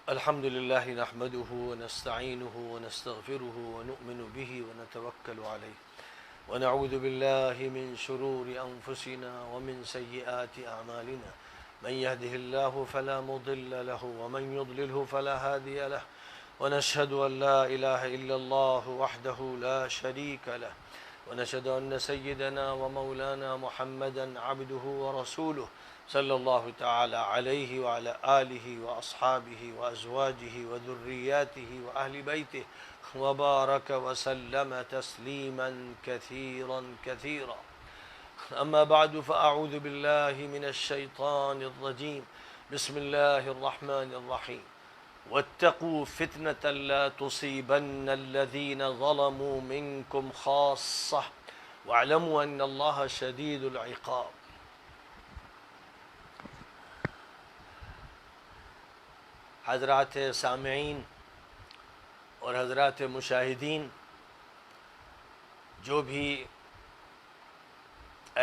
الحمد لله نحمده ونستعينه ونستغفره ونؤمن به ونتوكل عليه ونعوذ بالله من شرور أنفسنا ومن سيئات أعمالنا من يهده الله فلا مضل له ومن يضلله فلا هادي له ونشهد أن لا إله إلا الله وحده لا شريك له ونشهد أن سيدنا ومولانا محمدا عبده ورسوله صلی اللہ تعالی علیہ وعلى آلہ واصحابہ وازواجہ وذریاتہ واہل بیتہ وبارک وسلم تسلیما کثیرا کثیرا اما بعد فاعوذ باللہ من الشیطان الرجیم بسم اللہ الرحمن الرحیم واتقوا فتنة لا تصيبن الذين ظلموا منكم خاصة واعلموا ان اللہ شدید العقاب۔ حضرات سامعین اور حضرات مشاہدین، جو بھی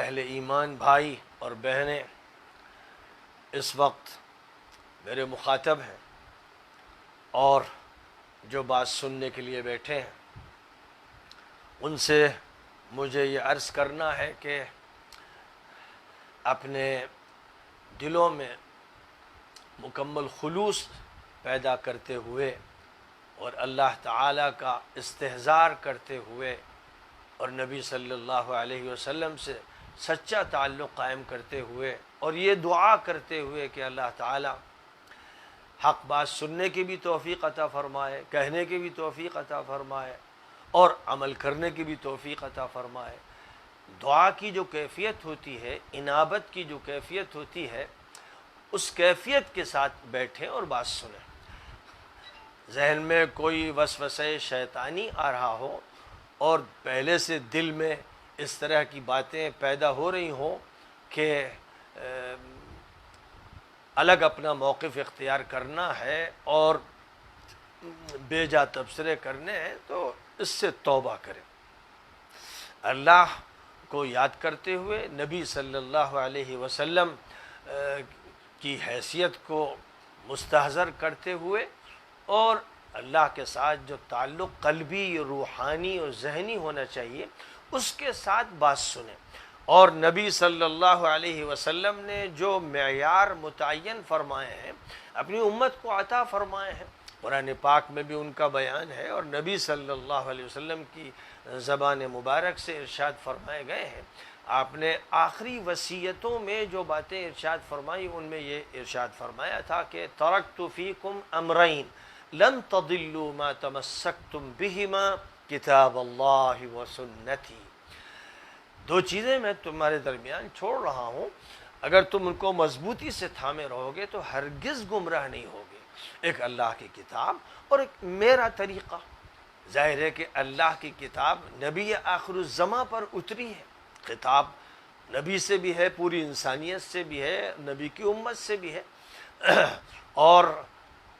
اہل ایمان بھائی اور بہنیں اس وقت میرے مخاطب ہیں اور جو بات سننے کے لیے بیٹھے ہیں، ان سے مجھے یہ عرض کرنا ہے کہ اپنے دلوں میں مکمل خلوص پیدا کرتے ہوئے اور اللہ تعالیٰ کا استحضار کرتے ہوئے اور نبی صلی اللہ علیہ وسلم سے سچا تعلق قائم کرتے ہوئے اور یہ دعا کرتے ہوئے کہ اللہ تعالیٰ حق بات سننے کی بھی توفیق عطا فرمائے، کہنے کی بھی توفیق عطا فرمائے اور عمل کرنے کی بھی توفیق عطا فرمائے۔ دعا کی جو کیفیت ہوتی ہے، انابت کی جو کیفیت ہوتی ہے، اس کیفیت کے ساتھ بیٹھیں اور بات سنیں۔ ذہن میں کوئی وسوسہ شیطانی آ رہا ہو اور پہلے سے دل میں اس طرح کی باتیں پیدا ہو رہی ہوں کہ الگ اپنا موقف اختیار کرنا ہے اور بے جا تبصرے کرنے ہیں، تو اس سے توبہ کریں۔ اللہ کو یاد کرتے ہوئے، نبی صلی اللہ علیہ وسلم کی حیثیت کو مستحضر کرتے ہوئے اور اللہ کے ساتھ جو تعلق قلبی، روحانی اور ذہنی ہونا چاہیے، اس کے ساتھ بات سنیں۔ اور نبی صلی اللہ علیہ وسلم نے جو معیار متعین فرمائے ہیں، اپنی امت کو عطا فرمائے ہیں، قرآن پاک میں بھی ان کا بیان ہے اور نبی صلی اللہ علیہ وسلم کی زبان مبارک سے ارشاد فرمائے گئے ہیں۔ آپ نے آخری وصیتوں میں جو باتیں ارشاد فرمائی، ان میں یہ ارشاد فرمایا تھا کہ ترکت فیکم امرین لن تضلوا ما تمسکتم بہما کتاب اللہ و سنتی۔ دو چیزیں میں تمہارے درمیان چھوڑ رہا ہوں، اگر تم ان کو مضبوطی سے تھامے رہو گے تو ہرگز گمراہ نہیں ہوگے۔ ایک اللہ کی کتاب اور ایک میرا طریقہ۔ ظاہر ہے کہ اللہ کی کتاب نبی آخر الزماں پر اتری ہے، خطاب نبی سے بھی ہے، پوری انسانیت سے بھی ہے، نبی کی امت سے بھی ہے، اور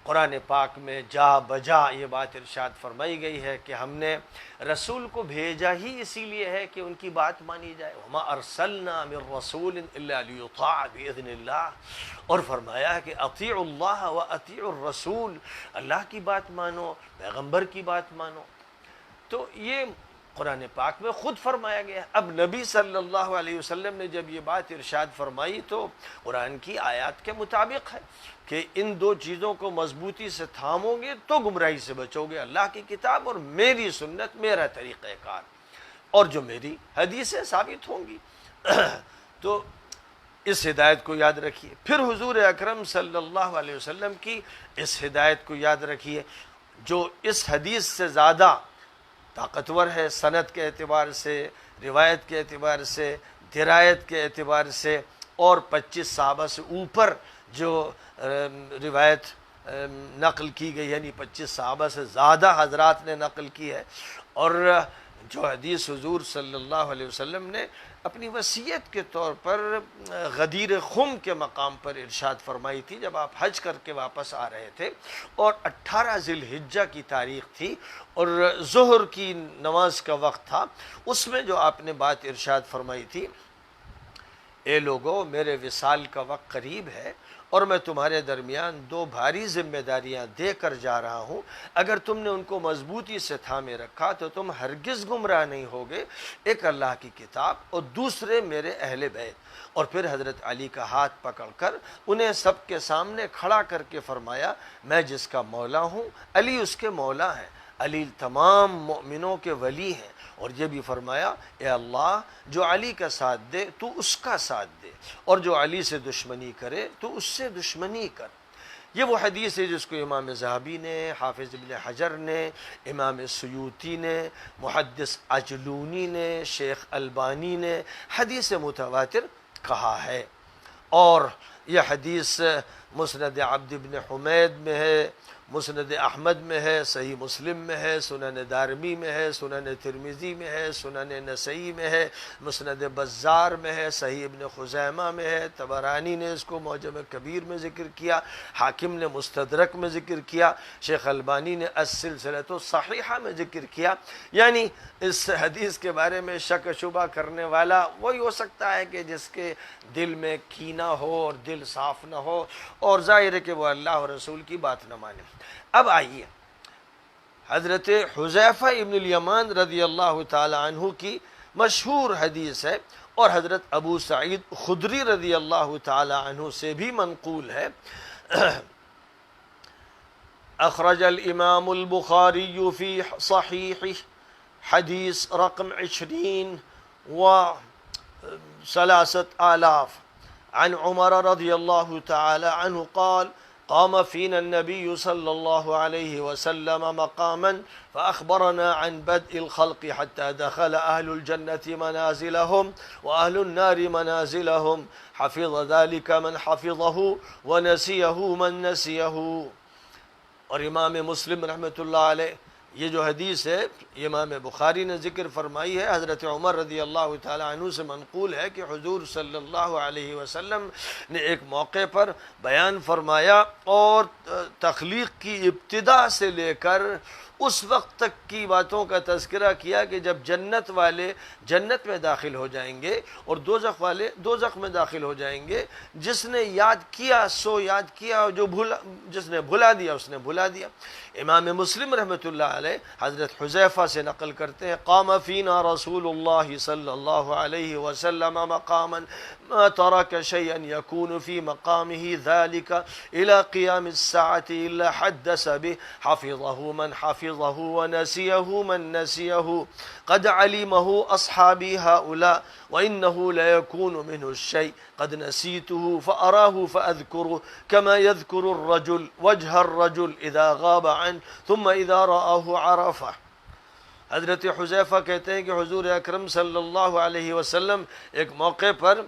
قرآن پاک میں جا بجا یہ بات ارشاد فرمائی گئی ہے کہ ہم نے رسول کو بھیجا ہی اسی لیے ہے کہ ان کی بات مانی جائے۔ وما ارسلنا من رسول الا لیطاع باذن اللہ، اور فرمایا ہے کہ اطیعوا اللہ و اطیعوا الرسول، اللہ کی بات مانو، پیغمبر کی بات مانو۔ تو یہ قرآن پاک میں خود فرمایا گیا۔ اب نبی صلی اللہ علیہ وسلم نے جب یہ بات ارشاد فرمائی تو قرآن کی آیات کے مطابق ہے کہ ان دو چیزوں کو مضبوطی سے تھامو گے تو گمراہی سے بچو گے، اللہ کی کتاب اور میری سنت، میرا طریقہ کار، اور جو میری حدیثیں ثابت ہوں گی۔ تو اس ہدایت کو یاد رکھیے۔ پھر حضور اکرم صلی اللہ علیہ وسلم کی اس ہدایت کو یاد رکھیے، جو اس حدیث سے زیادہ طاقتور ہے سند کے اعتبار سے، روایت کے اعتبار سے، درایت کے اعتبار سے، اور 25 صحابہ سے اوپر جو روایت نقل کی گئی، یعنی 25 صحابہ سے زیادہ حضرات نے نقل کی ہے، اور جو حدیث حضور صلی اللہ علیہ وسلم نے اپنی وصیت کے طور پر غدیر خم کے مقام پر ارشاد فرمائی تھی جب آپ حج کر کے واپس آ رہے تھے، اور 18 ذی الحجہ کی تاریخ تھی اور ظہر کی نماز کا وقت تھا، اس میں جو آپ نے بات ارشاد فرمائی تھی اے لوگو میرے وصال کا وقت قریب ہے اور میں تمہارے درمیان دو بھاری ذمہ داریاں دے کر جا رہا ہوں، اگر تم نے ان کو مضبوطی سے تھامے رکھا تو تم ہرگز گمراہ نہیں ہوگے، ایک اللہ کی کتاب اور دوسرے میرے اہل بیت۔ اور پھر حضرت علی کا ہاتھ پکڑ کر انہیں سب کے سامنے کھڑا کر کے فرمایا، میں جس کا مولا ہوں علی اس کے مولا ہیں، علی تمام مؤمنوں کے ولی ہیں۔ اور یہ بھی فرمایا، اے اللہ جو علی کا ساتھ دے تو اس کا ساتھ دے، اور جو علی سے دشمنی کرے تو اس سے دشمنی کر۔ یہ وہ حدیث ہے جس کو امام ذہبی نے، حافظ ابن حجر نے، امام سیوطی نے، محدث عجلونی نے، شیخ البانی نے حدیث متواتر کہا ہے۔ اور یہ حدیث مسند عبد بن حمید میں ہے، مسند احمد میں ہے، صحیح مسلم میں ہے، سنن دارمی میں ہے، سنن ترمذی میں ہے، سنن نسائی میں ہے، مسند بزار میں ہے، صحیح ابن خزیمہ میں ہے، طبرانی نے اس کو معجم کبیر میں ذکر کیا، حاکم نے مستدرک میں ذکر کیا، شیخ البانی نے السلسلۃ الصحیحہ میں ذکر کیا۔ یعنی اس حدیث کے بارے میں شک شبہ کرنے والا وہی ہو سکتا ہے کہ جس کے دل میں کینہ ہو اور دل صاف نہ ہو، اور ظاہر ہے کہ وہ اللہ اور رسول کی بات نہ مانے۔ اب آئیے حضرت حذیفہ ابن الیمان رضی اللہ تعالی عنہ کی مشہور حدیث ہے، اور حضرت ابو سعید خدری رضی اللہ تعالی عنہ سے بھی منقول ہے۔ اخرج الامام البخاری فی صحیح حدیث رقم 20 و 3000 عن عمر رضی اللہ تعالی عنہ قال قام فينا النبي صلى الله عليه وسلم مقاما فأخبرنا عن بدء الخلق حتى دخل أهل الجنة منازلهم وأهل النار منازلهم حفظ ذلك من حفظه ونسيه من نسيه۔ اور امام مسلم رحمۃ اللہ علیہ یہ جو حدیث ہے امام بخاری نے ذکر فرمائی ہے، حضرت عمر رضی اللہ تعالیٰ عنہ سے منقول ہے کہ حضور صلی اللہ علیہ وسلم نے ایک موقع پر بیان فرمایا اور تخلیق کی ابتدا سے لے کر اس وقت تک کی باتوں کا تذکرہ کیا کہ جب جنت والے جنت میں داخل ہو جائیں گے اور دوزخ والے دوزخ میں داخل ہو جائیں گے۔ جس نے یاد کیا سو یاد کیا، اور جس نے بھلا دیا اس نے بھلا دیا۔ امام مسلم رحمۃ اللہ علیہ حضرت حذیفہ سے نقل کرتے ہیں، قام فینا رسول اللہ صلی اللہ علیہ وسلم مقاما ما ترك شيئا يكون في مقامه ذلك الى قيام الساعة الا حدث به حفظه من حفظه ونسيه من نسيه قد علمه اصحابي هؤلاء وانه لا يكون منه الشيء قد نسيته فاراه فاذكره كما يذكر الرجل وجه الرجل اذا غاب عنه ثم اذا رآه عرفه۔ حضرت حذیفہ کہتے ہیں کہ حضور اکرم صلی اللہ علیہ وسلم ایک موقع پر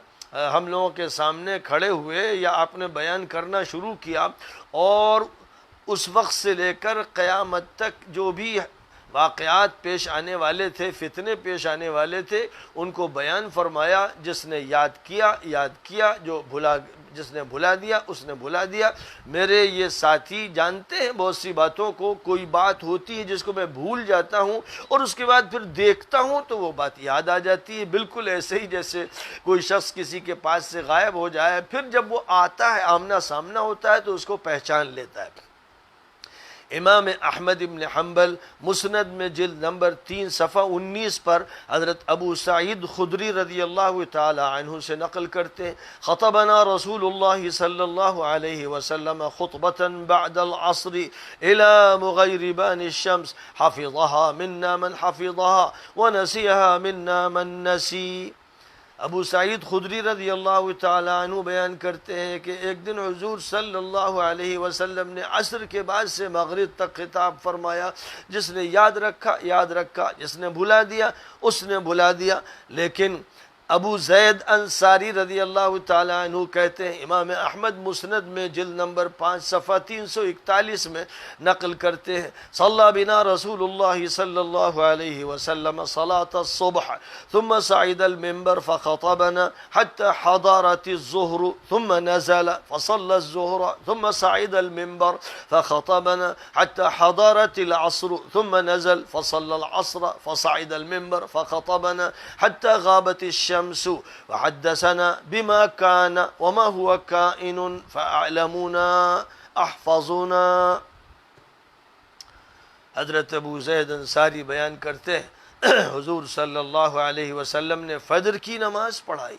ہم لوگوں کے سامنے کھڑے ہوئے یا آپ نے بیان کرنا شروع کیا، اور اس وقت سے لے کر قیامت تک جو بھی واقعات پیش آنے والے تھے، فتنے پیش آنے والے تھے، ان کو بیان فرمایا۔ جس نے یاد کیا، جس نے بھلا دیا اس نے بھلا دیا۔ میرے یہ ساتھی جانتے ہیں بہت سی باتوں کو، کوئی بات ہوتی ہے جس کو میں بھول جاتا ہوں اور اس کے بعد پھر دیکھتا ہوں تو وہ بات یاد آ جاتی ہے، بالکل ایسے ہی جیسے کوئی شخص کسی کے پاس سے غائب ہو جائے، پھر جب وہ آتا ہے آمنا سامنا ہوتا ہے تو اس کو پہچان لیتا ہے۔ امام احمد بن حنبل مسند میں جلد نمبر 3 صفحہ 19 پر حضرت ابو سعید خدری رضی اللہ تعالی عنہ سے نقل کرتے ہیں، خطبنا رسول اللہ صلی اللہ علیہ وسلم خطبة بعد العصر الى مغیربان الشمس حفظها منا من حفظها ونسیها منا من نسی۔ ابو سعید خدری رضی اللہ تعالی عنہ بیان کرتے ہیں کہ ایک دن حضور صلی اللہ علیہ وسلم نے عصر کے بعد سے مغرب تک خطاب فرمایا، جس نے یاد رکھا، جس نے بھلا دیا اس نے بھلا دیا۔ لیکن ابو زید انصاری رضی اللہ تعالی عنہ کہتے ہیں، امام احمد مسند میں جلد نمبر 5 صفحہ 341 میں نقل کرتے ہیں، صلی بنا رسول اللہ صلی اللہ علیہ وسلم صلاة الصبح ثم صعد المنبر فخطبنا حتى حضرت الظهر ثم نزل فصلى الظهر ثم صعد المنبر فخطبنا حتى حضرت العصر ثم نزل فصلى العصر فصعد المنبر فخطبنا حتى غابت الشمس الشمس وحدثنا بما كان وما هو كائن فأعلمنا احفظنا. حضرت ابو زید انصاری بیان کرتے ہیں حضور صلی اللہ علیہ وسلم نے فجر کی نماز پڑھائی،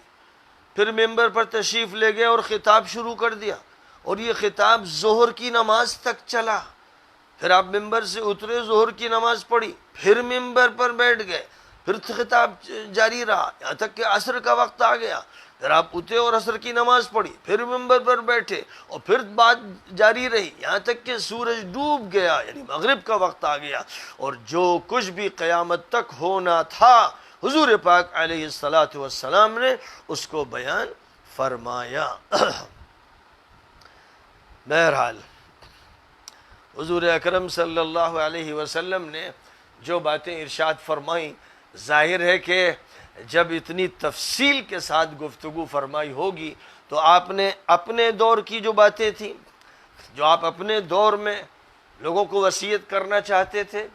پھر ممبر پر تشریف لے گئے اور خطاب شروع کر دیا، اور یہ خطاب ظہر کی نماز تک چلا. پھر آپ ممبر سے اترے، ظہر کی نماز پڑھی، پھر ممبر پر بیٹھ گئے، پھر خطاب جاری رہا یہاں تک کہ عصر کا وقت آ گیا. پھر آپ اترے اور عصر کی نماز پڑھی، پھر ممبر پر بیٹھے، اور پھر بات جاری رہی یہاں تک کہ سورج ڈوب گیا، یعنی مغرب کا وقت آ گیا. اور جو کچھ بھی قیامت تک ہونا تھا حضور پاک علیہ السلام نے اس کو بیان فرمایا. بہرحال حضور اکرم صلی اللہ علیہ وسلم نے جو باتیں ارشاد فرمائیں، ظاہر ہے کہ جب اتنی تفصیل کے ساتھ گفتگو فرمائی ہوگی تو آپ نے اپنے دور کی جو باتیں تھیں، جو آپ اپنے دور میں لوگوں کو وصیت کرنا چاہتے تھے،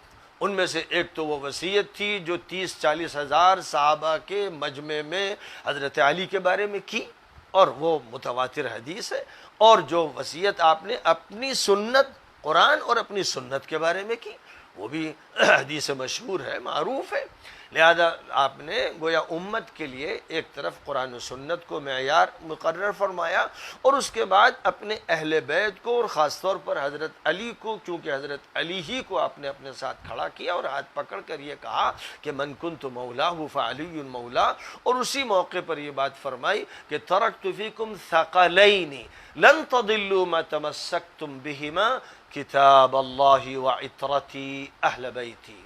ان میں سے ایک تو وہ وصیت تھی جو 30-40 ہزار صحابہ کے مجمع میں حضرت علی کے بارے میں کی، اور وہ متواتر حدیث ہے. اور جو وصیت آپ نے اپنی سنت قرآن اور اپنی سنت کے بارے میں کی، وہ بھی حدیث مشہور ہے، معروف ہے. لہذا آپ نے گویا امت کے لیے ایک طرف قرآن و سنت کو معیار مقرر فرمایا، اور اس کے بعد اپنے اہل بیت کو اور خاص طور پر حضرت علی کو، چونکہ حضرت علی ہی کو آپ نے اپنے ساتھ کھڑا کیا اور ہاتھ پکڑ کر یہ کہا کہ من کنت مولاہ فعلی مولا. اور اسی موقع پر یہ بات فرمائی کہ ترکت فیکم ثقلین لن تضلوا ما تمسکتم بہما کتاب اللہ وعطرتی اہل بیتی.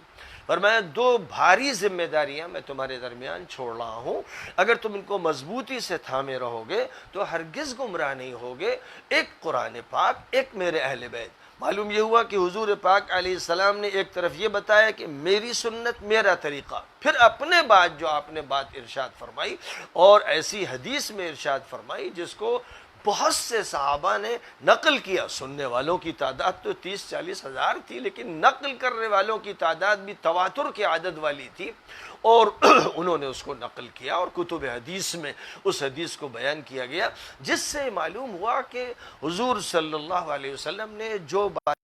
فرمایا دو بھاری ذمہ داریاں میں تمہارے درمیان چھوڑ رہا ہوں، اگر تم ان کو مضبوطی سے تھامے رہو گے تو ہرگز گمراہ نہیں ہوگے. ایک قرآن پاک، ایک میرے اہل بیت. معلوم یہ ہوا کہ حضور پاک علیہ السلام نے ایک طرف یہ بتایا کہ میری سنت میرا طریقہ، پھر اپنے بعد جو آپ نے بات ارشاد فرمائی اور ایسی حدیث میں ارشاد فرمائی جس کو بہت سے صحابہ نے نقل کیا. سننے والوں کی تعداد تو 30-40 ہزار تھی، لیکن نقل کرنے والوں کی تعداد بھی تواتر کی عدد والی تھی، اور انہوں نے اس کو نقل کیا اور کتب حدیث میں اس حدیث کو بیان کیا گیا، جس سے معلوم ہوا کہ حضور صلی اللہ علیہ وسلم نے جو بات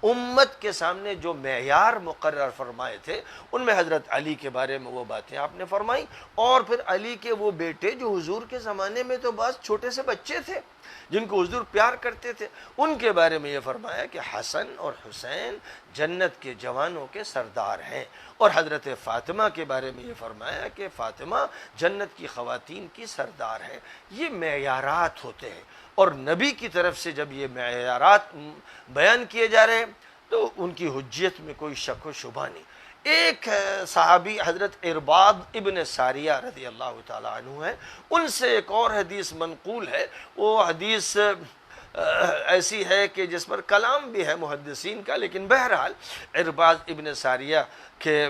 امت کے سامنے جو معیار مقرر فرمائے تھے، ان میں حضرت علی کے بارے میں وہ باتیں آپ نے فرمائی، اور پھر علی کے وہ بیٹے جو حضور کے زمانے میں تو بعض چھوٹے سے بچے تھے جن کو حضور پیار کرتے تھے، ان کے بارے میں یہ فرمایا کہ حسن اور حسین جنت کے جوانوں کے سردار ہیں. اور حضرت فاطمہ کے بارے میں یہ فرمایا کہ فاطمہ جنت کی خواتین کی سردار ہے. یہ معیارات ہوتے ہیں، اور نبی کی طرف سے جب یہ معیارات بیان کیے جا رہے ہیں تو ان کی حجیت میں کوئی شک و شبہ نہیں. ایک صحابی حضرت ارباد ابن ساریہ رضی اللہ تعالی عنہ ہے، ان سے ایک اور حدیث منقول ہے. وہ حدیث ایسی ہے کہ جس پر کلام بھی ہے محدثین کا، لیکن بہرحال ارباد ابن ساریہ کے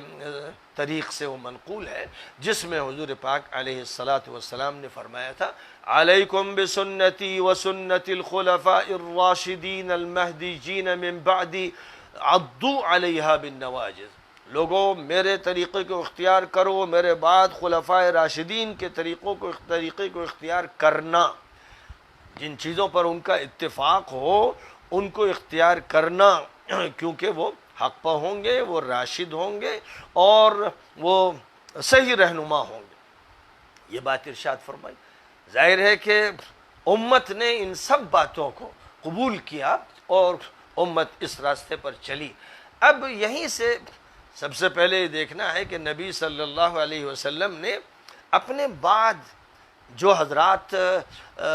طریق سے وہ منقول ہے، جس میں حضور پاک علیہ السلام نے فرمایا تھا علیکم بسنتی وسنت الخلفاء الراشدین المہدیین من بعدی عضوا علیہا بالنواجذ. لوگوں میرے طریقے کو اختیار کرو، میرے بعد خلفاء راشدین کے طریقے کو اختیار کرنا. جن چیزوں پر ان کا اتفاق ہو ان کو اختیار کرنا، کیونکہ وہ حق پر ہوں گے، وہ راشد ہوں گے اور وہ صحیح رہنما ہوں گے. یہ بات ارشاد فرمائی. ظاہر ہے کہ امت نے ان سب باتوں کو قبول کیا اور امت اس راستے پر چلی. اب یہیں سے سب سے پہلے یہ دیکھنا ہے کہ نبی صلی اللہ علیہ وسلم نے اپنے بعد جو حضرات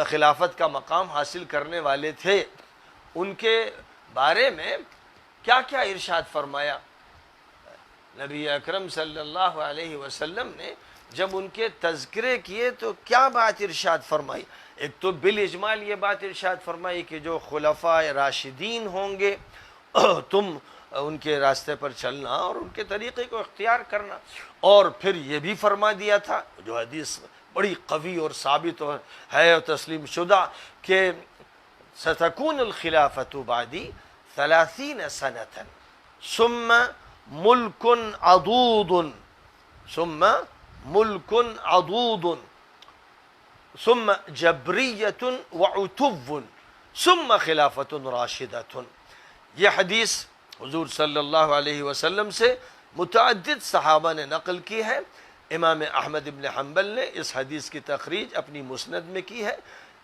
خلافت کا مقام حاصل کرنے والے تھے ان کے بارے میں کیا کیا ارشاد فرمایا. نبی اکرم صلی اللہ علیہ وسلم نے جب ان کے تذکرے کیے تو کیا بات ارشاد فرمائی. ایک تو بالاجمال یہ بات ارشاد فرمائی کہ جو خلفاء راشدین ہوں گے تم ان کے راستے پر چلنا اور ان کے طریقے کو اختیار کرنا. اور پھر یہ بھی فرما دیا تھا جو حدیث بڑی قوی اور ثابت ہے اور تسلیم شدہ کہ ستکون الخلافت بعدی 30 سنة ثم ملک عضوض ثم ملک عضوض ثم جبریت وعتو ثم خلافت راشدۃ. یہ حدیث حضور صلی اللہ علیہ وسلم سے متعدد صحابہ نے نقل کی ہے. امام احمد ابن حنبل نے اس حدیث کی تخریج اپنی مسند میں کی ہے،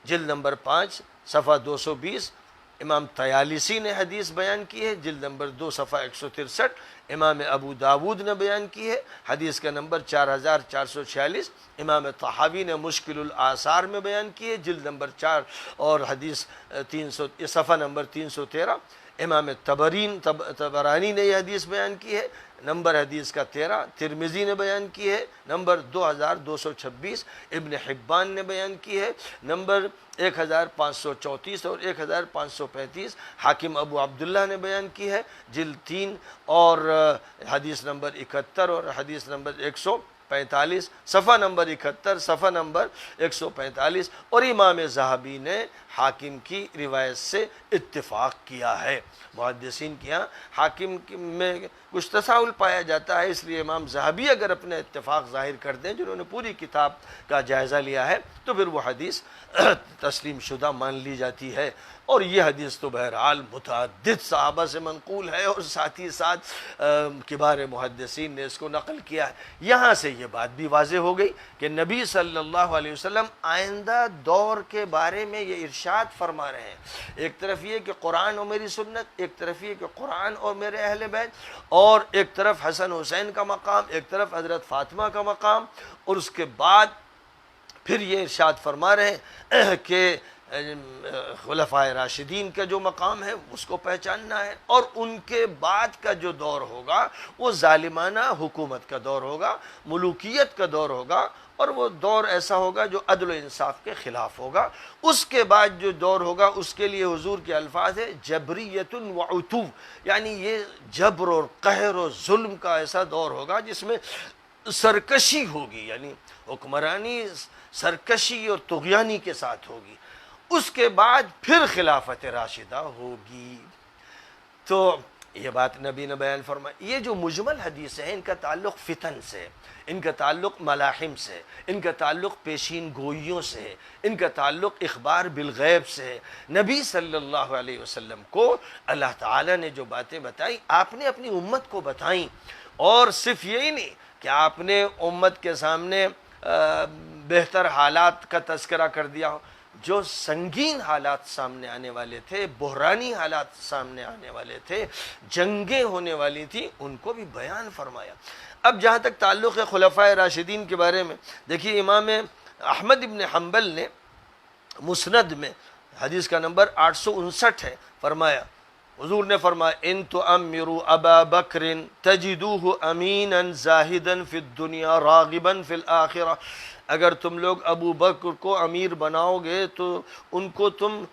جلد نمبر 5 صفحہ 220. امام طیالسی نے حدیث بیان کی ہے، جلد نمبر 2 صفحہ 163. امام ابو داود نے بیان کی ہے، حدیث کا نمبر 4446. امام طحاوی نے مشکل الآثار میں بیان کی ہے، جلد نمبر 4 اور حدیث 300 صفحہ نمبر 313. امام طبرانی نے یہ حدیث بیان کی ہے، نمبر حدیث کا 13. ترمذی نے بیان کی ہے، نمبر 2226. ابن حبان نے بیان کی ہے، نمبر 1534 اور 1535. حاکم ابو عبداللہ نے بیان کی ہے، جلد 3 اور حدیث نمبر 71 اور حدیث نمبر 145، صفحہ نمبر 71 صفحہ نمبر 145. اور امام ذہبی نے حاکم کی روایت سے اتفاق کیا ہے. محدثین کے یہاں حاکم میں کچھ تساہل پایا جاتا ہے، اس لیے امام ذہبی اگر اپنے اتفاق ظاہر کر دیں، جنہوں نے پوری کتاب کا جائزہ لیا ہے، تو پھر وہ حدیث تسلیم شدہ مان لی جاتی ہے. اور یہ حدیث تو بہرحال متعدد صحابہ سے منقول ہے، اور ساتھ ہی ساتھ کبار محدثین نے اس کو نقل کیا ہے. یہاں سے یہ بات بھی واضح ہو گئی کہ نبی صلی اللہ علیہ وسلم آئندہ دور کے بارے میں یہ ارشاد فرما رہے ہیں. ایک طرف یہ کہ قرآن اور میری سنت، ایک طرف یہ کہ قرآن اور میرے اہل بیت، اور ایک طرف حسن حسین کا مقام، ایک طرف حضرت فاطمہ کا مقام. اور اس کے بعد پھر یہ ارشاد فرما رہے ہیں کہ خلفائے راشدین کا جو مقام ہے اس کو پہچاننا ہے، اور ان کے بعد کا جو دور ہوگا وہ ظالمانہ حکومت کا دور ہوگا، ملوکیت کا دور ہوگا، اور وہ دور ایسا ہوگا جو عدل و انصاف کے خلاف ہوگا. اس کے بعد جو دور ہوگا اس کے لیے حضور کے الفاظ ہے جبریت و عتو، یعنی یہ جبر اور قہر اور ظلم کا ایسا دور ہوگا جس میں سرکشی ہوگی، یعنی حکمرانی سرکشی اور طغیانی کے ساتھ ہوگی. اس کے بعد پھر خلافت راشدہ ہوگی. تو یہ بات نبی نے بیان فرمائی. یہ جو مجمل حدیث ہیں ان کا تعلق فتن سے، ان کا تعلق ملاحم سے، ان کا تعلق پیشین گوئیوں سے، ان کا تعلق اخبار بالغیب سے. نبی صلی اللہ علیہ وسلم کو اللہ تعالیٰ نے جو باتیں بتائی آپ نے اپنی امت کو بتائیں. اور صرف یہی نہیں کہ آپ نے امت کے سامنے بہتر حالات کا تذکرہ کر دیا ہو، جو سنگین حالات سامنے آنے والے تھے، بحرانی حالات سامنے آنے والے تھے، جنگیں ہونے والی تھیں، ان کو بھی بیان فرمایا. اب جہاں تک تعلق ہے خلفائے راشدین کے بارے میں، دیکھیے امام احمد ابن حنبل نے مسند میں حدیث کا نمبر 859 ہے، فرمایا حضور نے فرمایا ان تؤمروا ابا بکر تجدوه امینا زاہدا فی الدنیا راغبا فی الاخرہ. اگر تم لوگ ابو بکر کو امیر بناؤ گے تو ان کو تم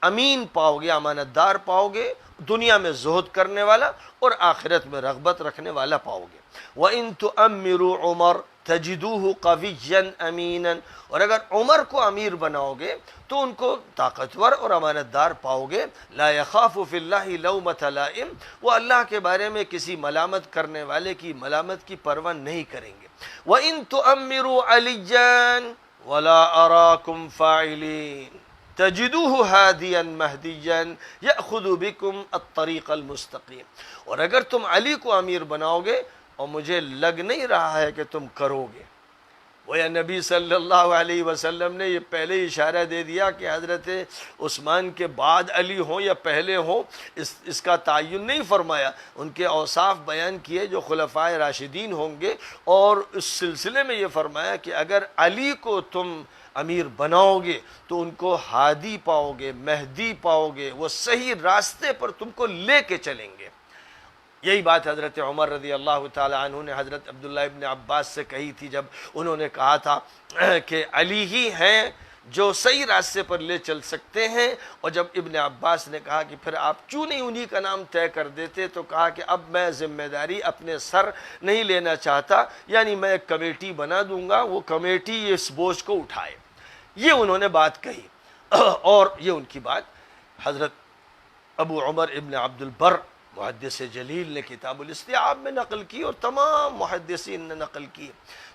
امین پاؤ گے، امانت دار پاؤ گے، دنیا میں زہد کرنے والا اور آخرت میں رغبت رکھنے والا پاؤ گے. وَإِن تُؤَمِّرُوا عُمَرَ تَجِدُوهُ قَوِيًّا أَمِينًا. اور اگر عمر کو امیر بناؤ گے تو ان کو طاقتور اور امانت دار پاؤ گے. لا يخاف فی اللہ لومۃ لائم. وہ اللہ کے بارے میں کسی ملامت کرنے والے کی ملامت کی پرواہ نہیں کریں گے. وَإِن تُؤَمِّرُوا عَلِيًّا وَلَا أَرَاكُمْ فَاعِلِينَ تجدوه ہادیا مہدیا یأخذ بکم الطریق المستقیم. اور اگر تم علی کو امیر بناؤ گے اور مجھے لگ نہیں رہا ہے کہ تم کرو گے، وہ یا نبی صلی اللہ علیہ وسلم نے یہ پہلے اشارہ دے دیا کہ حضرت عثمان کے بعد علی ہوں یا پہلے ہوں، اس کا تعین نہیں فرمایا. ان کے اوصاف بیان کیے جو خلفائے راشدین ہوں گے، اور اس سلسلے میں یہ فرمایا کہ اگر علی کو تم امیر بناؤ گے تو ان کو ہادی پاؤ گے، مہدی پاؤ گے، وہ صحیح راستے پر تم کو لے کے چلیں گے. یہی بات حضرت عمر رضی اللہ تعالی عنہ نے حضرت عبداللہ ابن عباس سے کہی تھی جب انہوں نے کہا تھا کہ علی ہی ہیں جو صحیح راستے پر لے چل سکتے ہیں. اور جب ابن عباس نے کہا کہ پھر آپ کیوں نہیں انہی کا نام طے کر دیتے، تو کہا کہ اب میں ذمہ داری اپنے سر نہیں لینا چاہتا، یعنی میں ایک کمیٹی بنا دوں گا، وہ کمیٹی اس بوجھ کو اٹھائے. یہ انہوں نے بات کہی. اور یہ ان کی بات حضرت ابو عمر ابن عبد البر محدث جلیل نے کتاب الاستیعاب میں نقل کی، اور تمام محدثین نے نقل کی.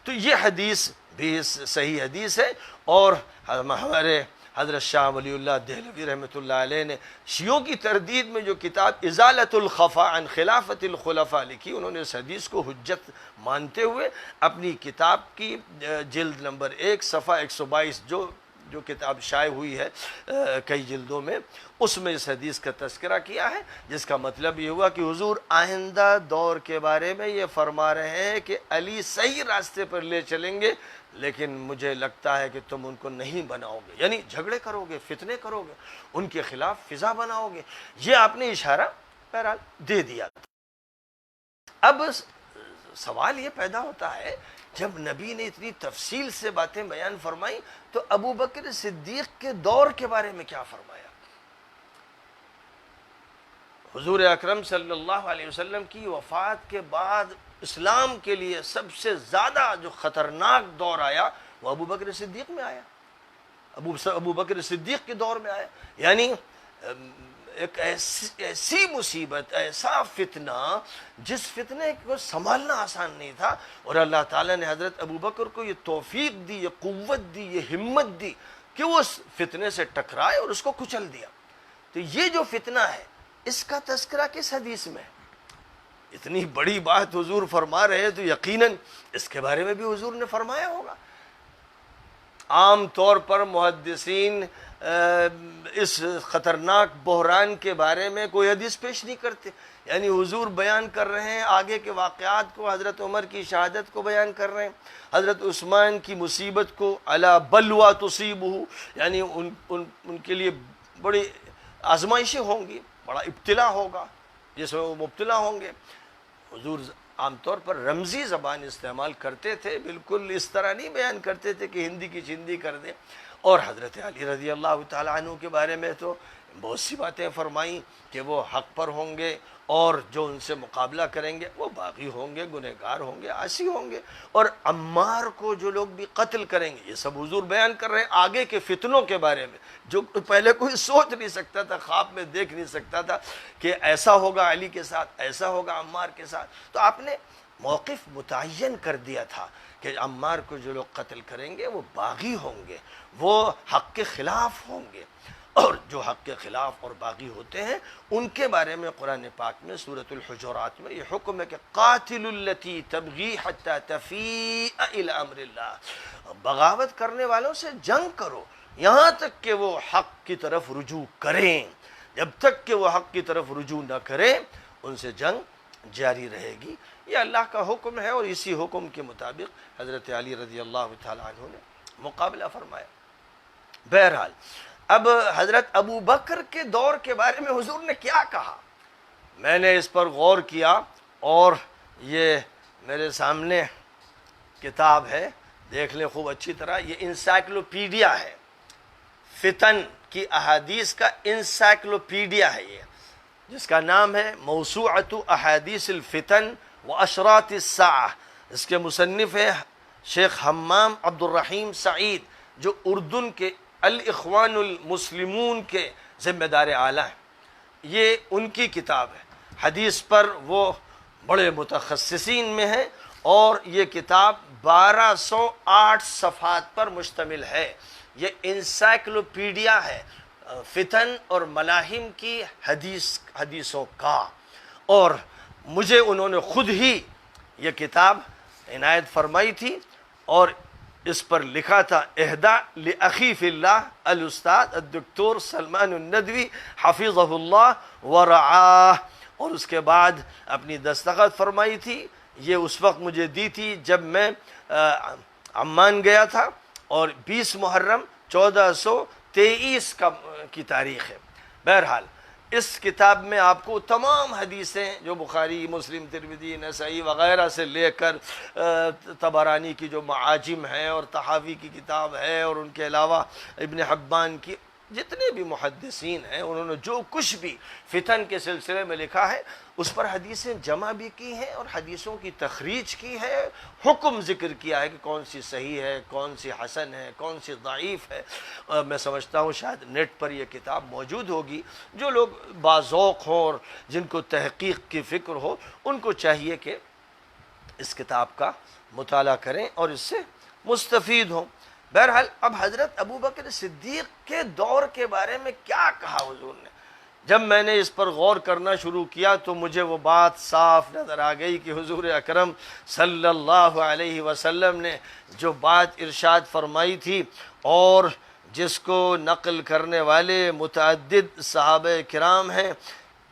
تو یہ حدیث بھی صحیح حدیث ہے، اور ہمارے حضرت شاہ ولی اللہ دہلوی رحمۃ اللہ علیہ نے شیعوں کی تردید میں جو کتاب ازالۃ الخفا عن خلافت الخلفاء لکھی، انہوں نے اس حدیث کو حجت مانتے ہوئے اپنی کتاب کی جلد نمبر 1 صفحہ 122 جو کتاب شائع ہوئی ہے کئی جلدوں میں، اس میں اس حدیث کا تذکرہ کیا ہے، جس کا مطلب یہ ہوا کہ حضور آئندہ دور کے بارے میں یہ فرما رہے ہیں کہ علی صحیح راستے پر لے چلیں گے، لیکن مجھے لگتا ہے کہ تم ان کو نہیں بناؤ گے، یعنی جھگڑے کرو گے، فتنے کرو گے، ان کے خلاف فضا بناؤ گے۔ یہ آپ نے اشارہ بہرحال دے دیا۔ اب سوال یہ پیدا ہوتا ہے، جب نبی نے اتنی تفصیل سے باتیں بیان فرمائی تو ابو بکر صدیق کے دور کے بارے میں کیا فرمایا؟ حضور اکرم صلی اللہ علیہ وسلم کی وفات کے بعد اسلام کے لیے سب سے زیادہ جو خطرناک دور آیا وہ ابو بکر صدیق میں آیا، ابو بکر صدیق کے دور میں آیا، یعنی ایک ایسی مصیبت، ایسا فتنہ جس فتنے کو سنبھالنا آسان نہیں تھا، اور اللہ تعالیٰ نے حضرت ابو بکر کو یہ توفیق دی، یہ قوت دی، یہ ہمت دی کہ وہ اس فتنے سے ٹکرائے اور اس کو کچل دیا۔ تو یہ جو فتنہ ہے اس کا تذکرہ کس حدیث میں؟ اتنی بڑی بات حضور فرما رہے ہیں تو یقیناً اس کے بارے میں بھی حضور نے فرمایا ہوگا۔ عام طور پر محدثین اس خطرناک بحران کے بارے میں کوئی حدیث پیش نہیں کرتے، یعنی حضور بیان کر رہے ہیں آگے کے واقعات کو، حضرت عمر کی شہادت کو بیان کر رہے ہیں، حضرت عثمان کی مصیبت کو، الا بلوا تصیبہ، یعنی ان کے لیے بڑی آزمائشیں ہوں گی، بڑا ابتلا ہوگا جس میں وہ مبتلا ہوں گے۔ حضور عام طور پر رمزی زبان استعمال کرتے تھے، بالکل اس طرح نہیں بیان کرتے تھے کہ ہندی کی چندی کر دیں۔ اور حضرت علی رضی اللہ تعالیٰ عنہ کے بارے میں تو بہت سی باتیں فرمائیں کہ وہ حق پر ہوں گے، اور جو ان سے مقابلہ کریں گے وہ باغی ہوں گے، گنہگار ہوں گے، عاصی ہوں گے، اور عمار کو جو لوگ بھی قتل کریں گے، یہ سب حضور بیان کر رہے ہیں آگے کے فتنوں کے بارے میں، جو پہلے کوئی سوچ نہیں سکتا تھا، خواب میں دیکھ نہیں سکتا تھا کہ ایسا ہوگا علی کے ساتھ، ایسا ہوگا عمار کے ساتھ۔ تو آپ نے موقف متعین کر دیا تھا کہ عمار کو جو لوگ قتل کریں گے وہ باغی ہوں گے، وہ حق کے خلاف ہوں گے، اور جو حق کے خلاف اور باغی ہوتے ہیں ان کے بارے میں قرآن پاک میں سورۃ الحجرات میں یہ حکم ہے کہ قاتل التی تبغی حتی تفیء الی امر اللہ، بغاوت کرنے والوں سے جنگ کرو یہاں تک کہ وہ حق کی طرف رجوع کریں، جب تک کہ وہ حق کی طرف رجوع نہ کریں ان سے جنگ جاری رہے گی۔ یہ اللہ کا حکم ہے، اور اسی حکم کے مطابق حضرت علی رضی اللہ تعالیٰ عنہ نے مقابلہ فرمایا۔ بہرحال اب حضرت ابو بکر کے دور کے بارے میں حضور نے کیا کہا، میں نے اس پر غور کیا، اور یہ میرے سامنے کتاب ہے، دیکھ لیں خوب اچھی طرح، یہ انسائکلوپیڈیا ہے، فتن کی احادیث کا انسائکلوپیڈیا ہے یہ، جس کا نام ہے موسوعۃ احادیث الفتن و اشراط الساعہ۔ اس کے مصنف ہے شیخ حمام عبد الرحیم سعید، جو اردن کے الاخوان المسلمون کے ذمہ دار اعلیٰ ہیں۔ یہ ان کی کتاب ہے، حدیث پر وہ بڑے متخصصین میں ہیں، اور یہ کتاب 1208 صفحات پر مشتمل ہے۔ یہ انسائکلوپیڈیا ہے فتن اور ملاحم کی حدیثوں کا، اور مجھے انہوں نے خود ہی یہ کتاب عنایت فرمائی تھی، اور اس پر لکھا تھا اہدا لاخی فی اللہ الاستاذ الدکتور سلمان الندوی حفظہ اللہ ورعاہ، اور اس کے بعد اپنی دستخط فرمائی تھی۔ یہ اس وقت مجھے دی تھی جب میں عمان گیا تھا، اور 20 محرم 1423 کی تاریخ ہے۔ بہرحال اس کتاب میں آپ کو تمام حدیثیں جو بخاری، مسلم، ترمذی، نسائی وغیرہ سے لے کر طبرانی کی جو معاجم ہے، اور طحاوی کی کتاب ہے، اور ان کے علاوہ ابن حبان کی جتنے بھی محدثین ہیں انہوں نے جو کچھ بھی فتن کے سلسلے میں لکھا ہے اس پر حدیثیں جمع بھی کی ہیں، اور حدیثوں کی تخریج کی ہے، حکم ذکر کیا ہے کہ کون سی صحیح ہے، کون سی حسن ہے، کون سی ضعیف ہے۔ میں سمجھتا ہوں شاید نیٹ پر یہ کتاب موجود ہوگی، جو لوگ باذوق ہوں اور جن کو تحقیق کی فکر ہو ان کو چاہیے کہ اس کتاب کا مطالعہ کریں اور اس سے مستفید ہوں۔ بہرحال اب حضرت ابو بکر صدیق کے دور کے بارے میں کیا کہا حضور نے، جب میں نے اس پر غور کرنا شروع کیا تو مجھے وہ بات صاف نظر آ گئی کہ حضور اکرم صلی اللہ علیہ وسلم نے جو بات ارشاد فرمائی تھی اور جس کو نقل کرنے والے متعدد صحابہ کرام ہیں،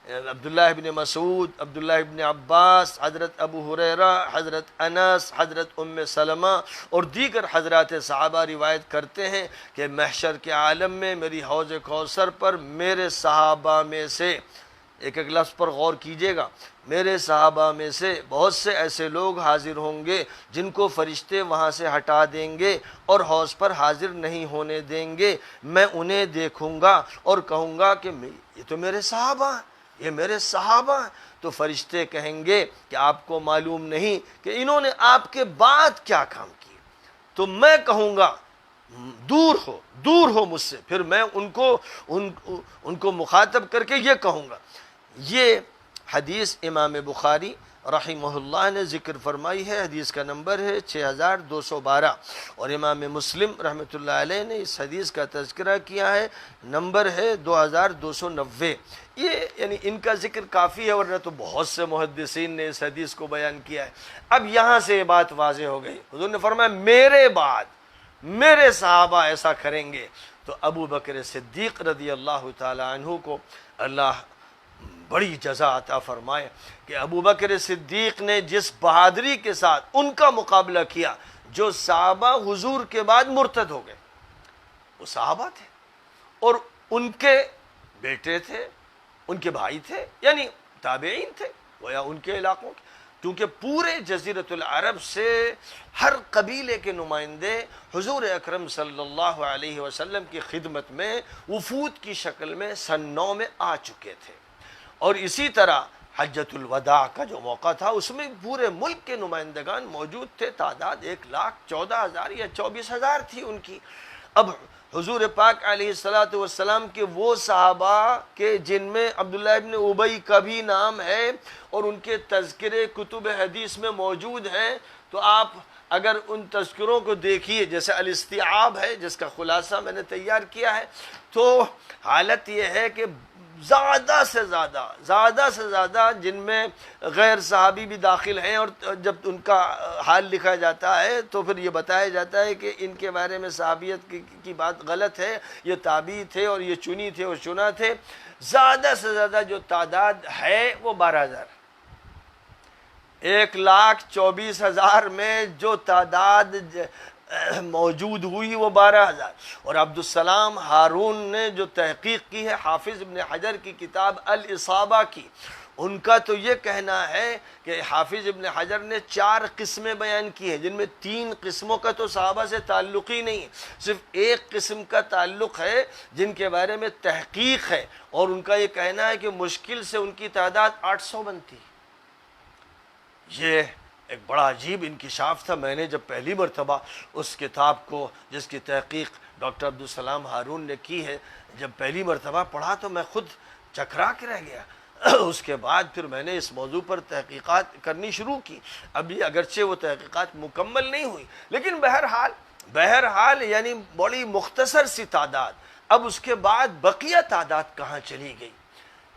عبداللہ ابن مسعود، عبداللہ ابن عباس، حضرت ابو ہریرہ، حضرت انس، حضرت ام سلمہ اور دیگر حضرات صحابہ روایت کرتے ہیں کہ محشر کے عالم میں میری حوض کوثر پر میرے صحابہ میں سے، ایک ایک لفظ پر غور کیجئے گا، میرے صحابہ میں سے بہت سے ایسے لوگ حاضر ہوں گے جن کو فرشتے وہاں سے ہٹا دیں گے اور حوض پر حاضر نہیں ہونے دیں گے۔ میں انہیں دیکھوں گا اور کہوں گا کہ یہ تو میرے صحابہ ہیں، یہ میرے صحابہ ہیں۔ تو فرشتے کہیں گے کہ آپ کو معلوم نہیں کہ انہوں نے آپ کے بعد کیا کام کیے؟ تو میں کہوں گا دور ہو مجھ سے، پھر میں ان کو مخاطب کر کے یہ کہوں گا۔ یہ حدیث امام بخاری رحمہ اللہ نے ذکر فرمائی ہے، حدیث کا نمبر ہے 6212، اور امام مسلم رحمۃ اللہ علیہ نے اس حدیث کا تذکرہ کیا ہے، نمبر ہے 2290۔ یہ یعنی ان کا ذکر کافی ہے، ورنہ تو بہت سے محدثین نے اس حدیث کو بیان کیا ہے۔ اب یہاں سے یہ بات واضح ہو گئی، حضور نے فرمایا میرے بعد میرے صحابہ ایسا کریں گے، تو ابو بکر صدیق رضی اللہ تعالی عنہ کو اللہ بڑی جزا عطا فرمائے کہ ابو بکر صدیق نے جس بہادری کے ساتھ ان کا مقابلہ کیا، جو صحابہ حضور کے بعد مرتد ہو گئے، وہ صحابہ تھے اور ان کے بیٹے تھے، ان کے بھائی تھے، یعنی تابعین تھے، وہ یا ان کے علاقوں کے، کیونکہ پورے جزیرۃ العرب سے ہر قبیلے کے نمائندے حضور اکرم صلی اللہ علیہ وسلم کی خدمت میں وفود کی شکل میں سن 9 میں آ چکے تھے، اور اسی طرح حجۃ الوداع کا جو موقع تھا اس میں پورے ملک کے نمائندگان موجود تھے، تعداد 1,14,000 یا 24,000 تھی ان کی۔ اب حضور پاک علیہ الصلاۃ والسلام کے وہ صحابہ کے جن میں عبداللہ ابن ابی کا بھی نام ہے اور ان کے تذکرے کتب حدیث میں موجود ہیں، تو آپ اگر ان تذکروں کو دیکھیے، جیسے الاستیعاب ہے جس کا خلاصہ میں نے تیار کیا ہے، تو حالت یہ ہے کہ زیادہ سے زیادہ جن میں غیر صحابی بھی داخل ہیں، اور جب ان کا حال لکھا جاتا ہے تو پھر یہ بتایا جاتا ہے کہ ان کے بارے میں صحابیت کی بات غلط ہے، یہ تابعی تھے اور یہ چنی تھے اور چنا تھے۔ زیادہ سے زیادہ جو تعداد ہے وہ 12,000، 1,24,000 میں جو تعداد موجود ہوئی وہ 12,000۔ اور عبدالسلام ہارون نے جو تحقیق کی ہے حافظ ابن حجر کی کتاب الاصابہ کی، ان کا تو یہ کہنا ہے کہ حافظ ابن حجر نے 4 قسمیں بیان کی ہیں، جن میں 3 قسموں کا تو صحابہ سے تعلق ہی نہیں، صرف ایک قسم کا تعلق ہے جن کے بارے میں تحقیق ہے، اور ان کا یہ کہنا ہے کہ مشکل سے ان کی تعداد 800 بنتی۔ یہ ایک بڑا عجیب انکشاف تھا۔ میں نے جب پہلی مرتبہ اس کتاب کو، جس کی تحقیق ڈاکٹر عبدالسلام ہارون نے کی ہے، جب پہلی مرتبہ پڑھا تو میں خود چکرا کے رہ گیا۔ اس کے بعد پھر میں نے اس موضوع پر تحقیقات کرنی شروع کی۔ ابھی اگرچہ وہ تحقیقات مکمل نہیں ہوئی، لیکن بہرحال یعنی بڑی مختصر سی تعداد۔ اب اس کے بعد بقیہ تعداد کہاں چلی گئی؟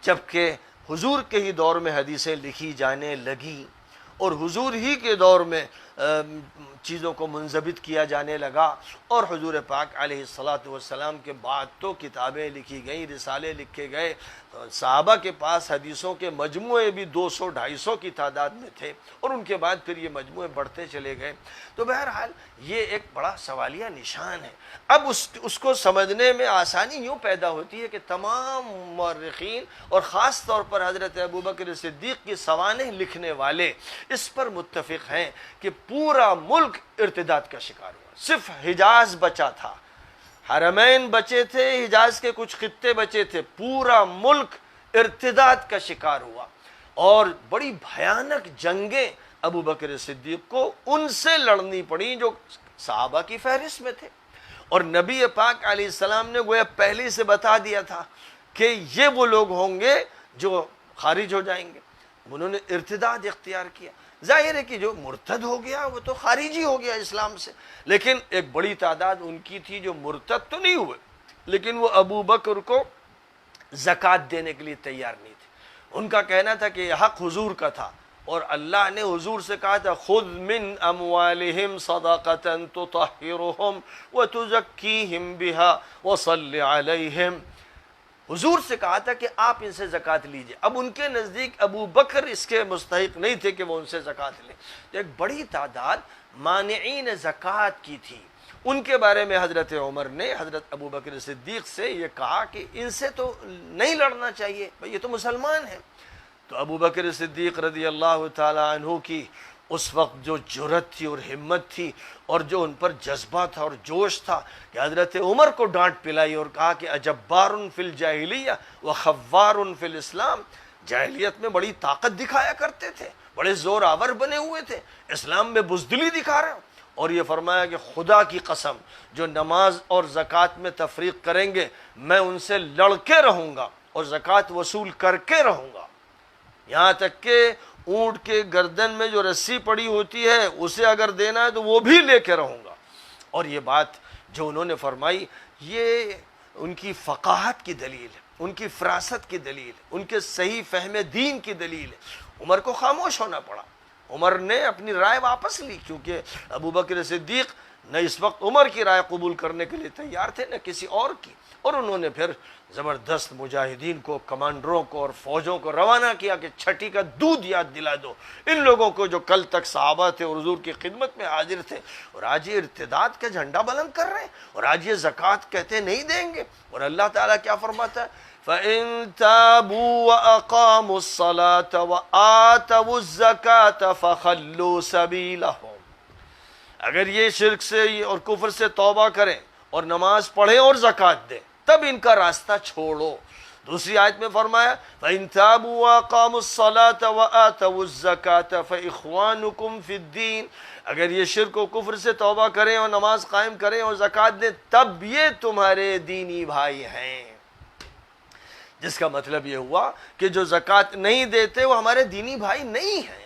جبکہ حضور کے ہی دور میں حدیثیں لکھی جانے لگیں اور حضور ہی کے دور میں چیزوں کو منضبط کیا جانے لگا، اور حضور پاک علیہ الصلاۃ والسلام کے بعد تو کتابیں لکھی گئیں، رسالے لکھے گئے، صحابہ کے پاس حدیثوں کے مجموعے بھی 200-250 کی تعداد میں تھے، اور ان کے بعد پھر یہ مجموعے بڑھتے چلے گئے۔ تو بہرحال یہ ایک بڑا سوالیہ نشان ہے۔ اب اس کو سمجھنے میں آسانی یوں پیدا ہوتی ہے کہ تمام مورخین اور خاص طور پر حضرت ابوبکر صدیق کی سوانح لکھنے والے اس پر متفق ہیں کہ پورا ملک ارتداد کا شکار ہوا، صرف حجاز بچا تھا، حرمین بچے تھے، حجاز کے کچھ خطے بچے تھے، پورا ملک ارتداد کا شکار ہوا، اور بڑی بھیانک جنگیں ابو بکر صدیق کو ان سے لڑنی پڑی جو صحابہ کی فہرست میں تھے، اور نبی پاک علیہ السلام نے گویا پہلے سے بتا دیا تھا کہ یہ وہ لوگ ہوں گے جو خارج ہو جائیں گے۔ انہوں نے ارتداد اختیار کیا۔ ظاہر ہے کہ جو مرتد ہو گیا وہ تو خارجی ہو گیا اسلام سے، لیکن ایک بڑی تعداد ان کی تھی جو مرتد تو نہیں ہوئے، لیکن وہ ابو بکر کو زکوٰۃ دینے کے لیے تیار نہیں تھے۔ ان کا کہنا تھا کہ یہ حق حضور کا تھا، اور اللہ نے حضور سے کہا تھا خذ من اموالہم صدقۃ تطہرہم وتزکیہم بہا وصل علیہم۔ حضور سے کہا تھا کہ آپ ان سے زکوٰۃ لیجئے۔ اب ان کے نزدیک ابو بکر اس کے مستحق نہیں تھے کہ وہ ان سے زکوٰۃ لیں، تو ایک بڑی تعداد مانعین زکوٰۃ کی تھی۔ ان کے بارے میں حضرت عمر نے حضرت ابو بکر صدیق سے یہ کہا کہ ان سے تو نہیں لڑنا چاہیے، بھئی یہ تو مسلمان ہیں۔ تو ابو بکر صدیق رضی اللہ تعالی عنہ کی اس وقت جو جرأت تھی اور ہمت تھی اور جو ان پر جذبہ تھا اور جوش تھا کہ حضرت عمر کو ڈانٹ پلائی اور کہا کہ اجبار فی الجاہلیہ وخوار فی الاسلام، جاہلیت میں بڑی طاقت دکھایا کرتے تھے، بڑے زور آور بنے ہوئے تھے، اسلام میں بزدلی دکھا رہے ہیں۔ اور یہ فرمایا کہ خدا کی قسم جو نماز اور زکوٰۃ میں تفریق کریں گے میں ان سے لڑ کے رہوں گا اور زکوٰۃ وصول کر کے رہوں گا، یہاں تک کہ اونٹ کے گردن میں جو رسی پڑی ہوتی ہے اسے اگر دینا ہے تو وہ بھی لے کے رہوں گا۔ اور یہ بات جو انہوں نے فرمائی یہ ان کی فقاہت کی دلیل ہے، ان کی فراست کی دلیل ہے، ان کے صحیح فہم دین کی دلیل ہے۔ عمر کو خاموش ہونا پڑا، عمر نے اپنی رائے واپس لی، کیونکہ ابو بکر صدیق نہ اس وقت عمر کی رائے قبول کرنے کے لیے تیار تھے نہ کسی اور کی، اور انہوں نے پھر زبردست مجاہدین کو، کمانڈروں کو اور فوجوں کو روانہ کیا کہ چھٹی کا دودھ یاد دلا دو ان لوگوں کو جو کل تک صحابہ تھے اور حضور کی خدمت میں حاضر تھے، اور آج یہ ارتداد کا جھنڈا بلند کر رہے ہیں، اور آج یہ زکوٰۃ کہتے نہیں دیں گے۔ اور اللہ تعالیٰ کیا فرماتا ہے فَإِن تَابُوا وَأَقَامُوا الصَّلَاةَ وَآتَوُا الزَّكَاةَ فَخَلُّوا سَبِيلَهُمْ، اگر یہ شرک سے اور کفر سے توبہ کریں اور نماز پڑھیں اور زکوٰۃ دیں تب ان کا راستہ چھوڑو۔ دوسری آیت میں فرمایا فَإِن تَابُوا وَأَقَامُوا الصَّلَاةَ وَآتَوُا الزَّكَاةَ فَإِخْوَانُكُمْ فِي الدِّينِ، اگر یہ شرک و کفر سے توبہ کریں اور نماز قائم کریں اور زکوٰۃ دیں تب یہ تمہارے دینی بھائی ہیں۔ جس کا مطلب یہ ہوا کہ جو زکوٰۃ نہیں دیتے وہ ہمارے دینی بھائی نہیں ہیں،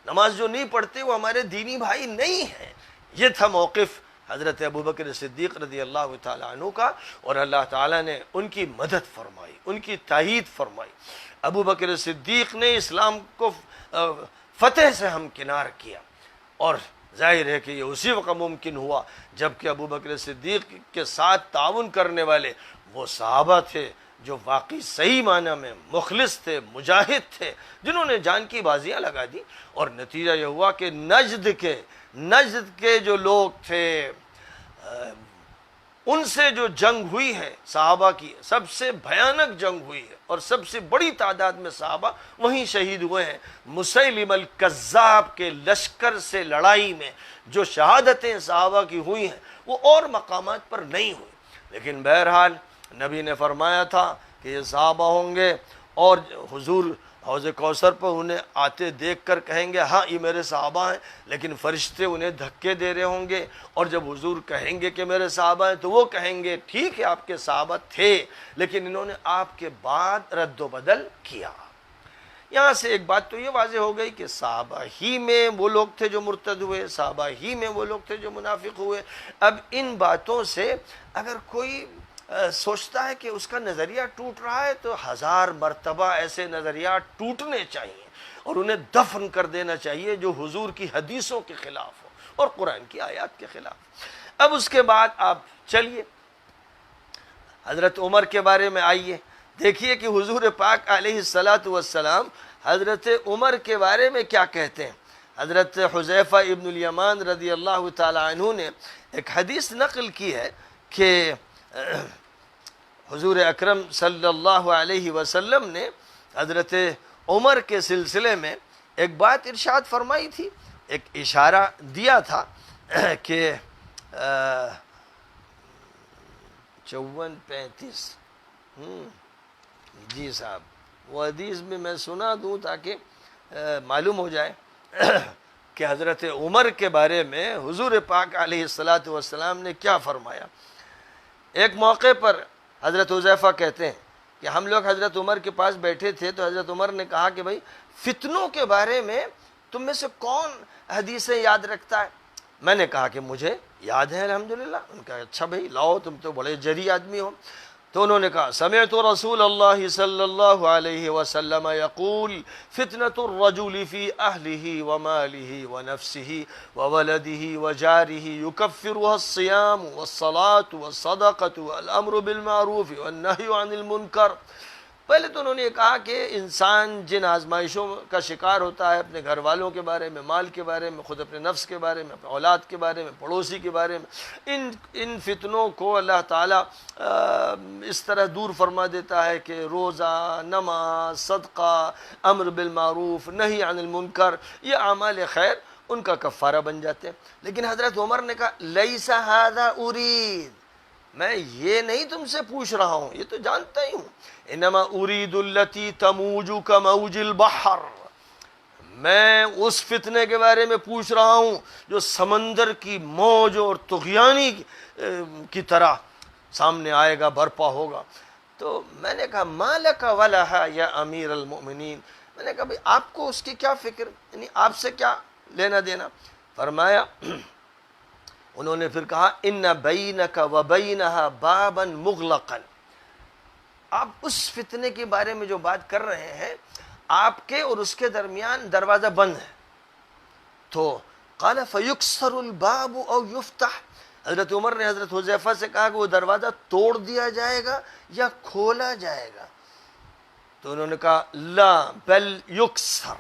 نماز جو نہیں پڑھتے وہ ہمارے دینی بھائی نہیں ہیں۔ یہ تھا موقف حضرت ابو بکر صدیق رضی اللہ تعالیٰ عنہ کا، اور اللہ تعالیٰ نے ان کی مدد فرمائی، ان کی تائید فرمائی۔ ابو بکر صدیق نے اسلام کو فتح سے ہمکنار کیا، اور ظاہر ہے کہ یہ اسی وقت ممکن ہوا جب کہ ابو بکر صدیق کے ساتھ تعاون کرنے والے وہ صحابہ تھے جو واقعی صحیح معنی میں مخلص تھے، مجاہد تھے، جنہوں نے جان کی بازیاں لگا دی، اور نتیجہ یہ ہوا کہ نجد کے جو لوگ تھے ان سے جو جنگ ہوئی ہے صحابہ کی، سب سے بھیانک جنگ ہوئی ہے، اور سب سے بڑی تعداد میں صحابہ وہیں شہید ہوئے ہیں۔ مسیلمہ الکذاب کے لشکر سے لڑائی میں جو شہادتیں صحابہ کی ہوئی ہیں وہ اور مقامات پر نہیں ہوئی، لیکن بہرحال نبی نے فرمایا تھا کہ یہ صحابہ ہوں گے اور حضور حوض کوثر پر انہیں آتے دیکھ کر کہیں گے ہاں یہ میرے صحابہ ہیں، لیکن فرشتے انہیں دھکے دے رہے ہوں گے، اور جب حضور کہیں گے کہ میرے صحابہ ہیں تو وہ کہیں گے ٹھیک ہے آپ کے صحابہ تھے لیکن انہوں نے آپ کے بعد رد و بدل کیا۔ یہاں سے ایک بات تو یہ واضح ہو گئی کہ صحابہ ہی میں وہ لوگ تھے جو مرتد ہوئے، صحابہ ہی میں وہ لوگ تھے جو منافق ہوئے۔ اب ان باتوں سے اگر کوئی سوچتا ہے کہ اس کا نظریہ ٹوٹ رہا ہے تو 1000 مرتبہ ایسے نظریات ٹوٹنے چاہیے اور انہیں دفن کر دینا چاہیے جو حضور کی حدیثوں کے خلاف ہو اور قرآن کی آیات کے خلاف۔ اب اس کے بعد آپ چلیے حضرت عمر کے بارے میں آئیے، دیکھیے کہ حضور پاک علیہ السلام حضرت عمر کے بارے میں کیا کہتے ہیں۔ حضرت حذیفہ ابن الیمان رضی اللہ تعالی عنہ نے ایک حدیث نقل کی ہے کہ حضور اکرم صلی اللہ علیہ وسلم نے حضرت عمر کے سلسلے میں ایک بات ارشاد فرمائی تھی، ایک اشارہ دیا تھا کہ 54-35 جی صاحب وہ حدیث بھی میں سنا دوں تاکہ معلوم ہو جائے کہ حضرت عمر کے بارے میں حضور پاک علیہ السلام نے کیا فرمایا۔ ایک موقع پر حضرت حذیفہ کہتے ہیں کہ ہم لوگ حضرت عمر کے پاس بیٹھے تھے تو حضرت عمر نے کہا کہ بھائی فتنوں کے بارے میں تم میں سے کون حدیثیں یاد رکھتا ہے؟ میں نے کہا کہ مجھے یاد ہے الحمدللہ۔ ان کا اچھا بھائی لاؤ، تم تو بڑے جری آدمی ہو۔ تو انہوں نے کہا سمعت رسول اللہ صلی اللہ علیہ وسلم یقول فتنة الرجل فی اہلہ ومالہ ونفسہ وولدہ وجارہ یکفرها الصیام والصلاة والصدقة والامر بالمعروف والنہی عن المنکر۔ پہلے تو انہوں نے یہ کہا کہ انسان جن آزمائشوں کا شکار ہوتا ہے، اپنے گھر والوں کے بارے میں، مال کے بارے میں، خود اپنے نفس کے بارے میں، اپنے اولاد کے بارے میں، پڑوسی کے بارے میں، ان فتنوں کو اللہ تعالیٰ اس طرح دور فرما دیتا ہے کہ روزہ، نماز، صدقہ، امر بالمعروف، نہی عن المنکر، یہ اعمال خیر ان کا کفارہ بن جاتے ہیں۔ لیکن حضرت عمر نے کہا لیس ھذا ارید، میں یہ نہیں تم سے پوچھ رہا ہوں، یہ تو جانتا ہی ہوں، انما ارید التی تموج کموج البحر، میں اس فتنے کے بارے میں پوچھ رہا ہوں جو سمندر کی موج اور طغیانی کی طرح سامنے آئے گا، برپا ہوگا۔ تو میں نے کہا ما لک ولہا یا امیر المؤمنین، میں نے کہا بھئی آپ کو اس کی کیا فکر، یعنی آپ سے کیا لینا دینا؟ فرمایا، انہوں نے پھر کہا ان بینک و بینہا بابا مغلقا، آپ اس فتنے کے بارے میں جو بات کر رہے ہیں، آپ کے اور اس کے درمیان دروازہ بند ہے۔ تو قال فیکسر الباب او یفتح، حضرت عمر نے حضرت حذیفہ سے کہا کہ وہ دروازہ توڑ دیا جائے گا یا کھولا جائے گا؟ تو انہوں نے کہا لا بل یکسر،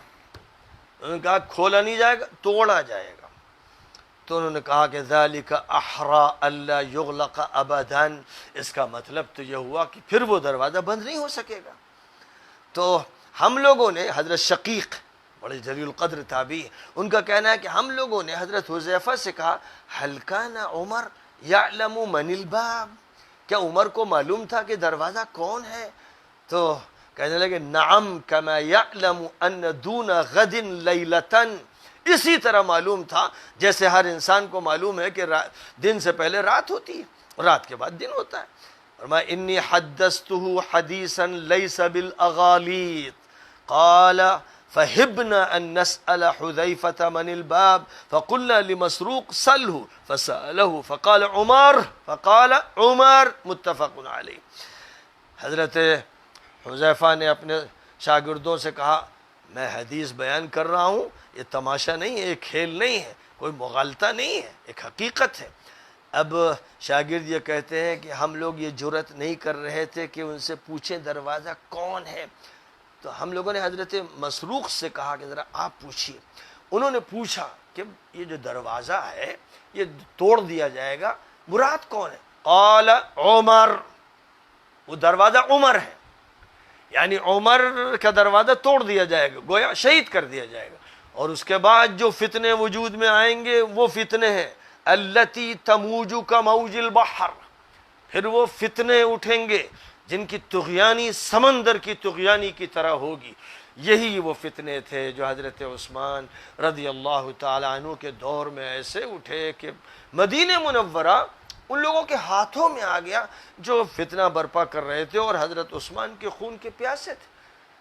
انہوں نے کہا کھولا نہیں جائے گا، توڑا جائے گا۔ تو انہوں نے کہا کہ ذالک احرا اللہ یغلق ابدا، اس کا مطلب تو یہ ہوا کہ پھر وہ دروازہ بند نہیں ہو سکے گا۔ تو ہم لوگوں نے، حضرت شقیق بڑے جلیل القدر تابعی، ان کا کہنا ہے کہ ہم لوگوں نے حضرت حذیفہ سے کہا هل کان عمر یعلم من الباب، کیا عمر کو معلوم تھا کہ دروازہ کون ہے؟ تو کہنے لگے نعم کما یعلم ان دون غد لیلتا، اسی طرح معلوم تھا جیسے ہر انسان کو معلوم ہے کہ دن سے پہلے رات ہوتی ہے اور رات کے بعد دن ہوتا ہے۔ فرمایا انی حدثته حدیثا لیس بالاغالیط، قال فہبنا ان نسأل حذیفة من الباب فقلنا لمسروق سلہ فسألہ فقال عمر متفق علیہ۔ حضرت حذیفہ نے اپنے شاگردوں سے کہا میں حدیث بیان کر رہا ہوں، یہ تماشا نہیں ہے، یہ کھیل نہیں ہے، کوئی مغالطہ نہیں ہے، ایک حقیقت ہے۔ اب شاگرد یہ کہتے ہیں کہ ہم لوگ یہ جرأت نہیں کر رہے تھے کہ ان سے پوچھیں دروازہ کون ہے، تو ہم لوگوں نے حضرت مسروق سے کہا کہ ذرا آپ پوچھیے۔ انہوں نے پوچھا کہ یہ جو دروازہ ہے یہ توڑ دیا جائے گا، مراد کون ہے؟ قال عمر، وہ دروازہ عمر ہے، یعنی عمر کا دروازہ توڑ دیا جائے گا، گویا شہید کر دیا جائے گا۔ اور اس کے بعد جو فتنے وجود میں آئیں گے وہ فتنے ہیں التی تموج کموج البحر، پھر وہ فتنے اٹھیں گے جن کی طغیانی سمندر کی طغیانی کی طرح ہوگی۔ یہی وہ فتنے تھے جو حضرت عثمان رضی اللہ تعالی عنہ کے دور میں ایسے اٹھے کہ مدینہ منورہ ان لوگوں کے ہاتھوں میں آ گیا جو فتنہ برپا کر رہے تھے اور حضرت عثمان کے خون کے پیاسے تھے۔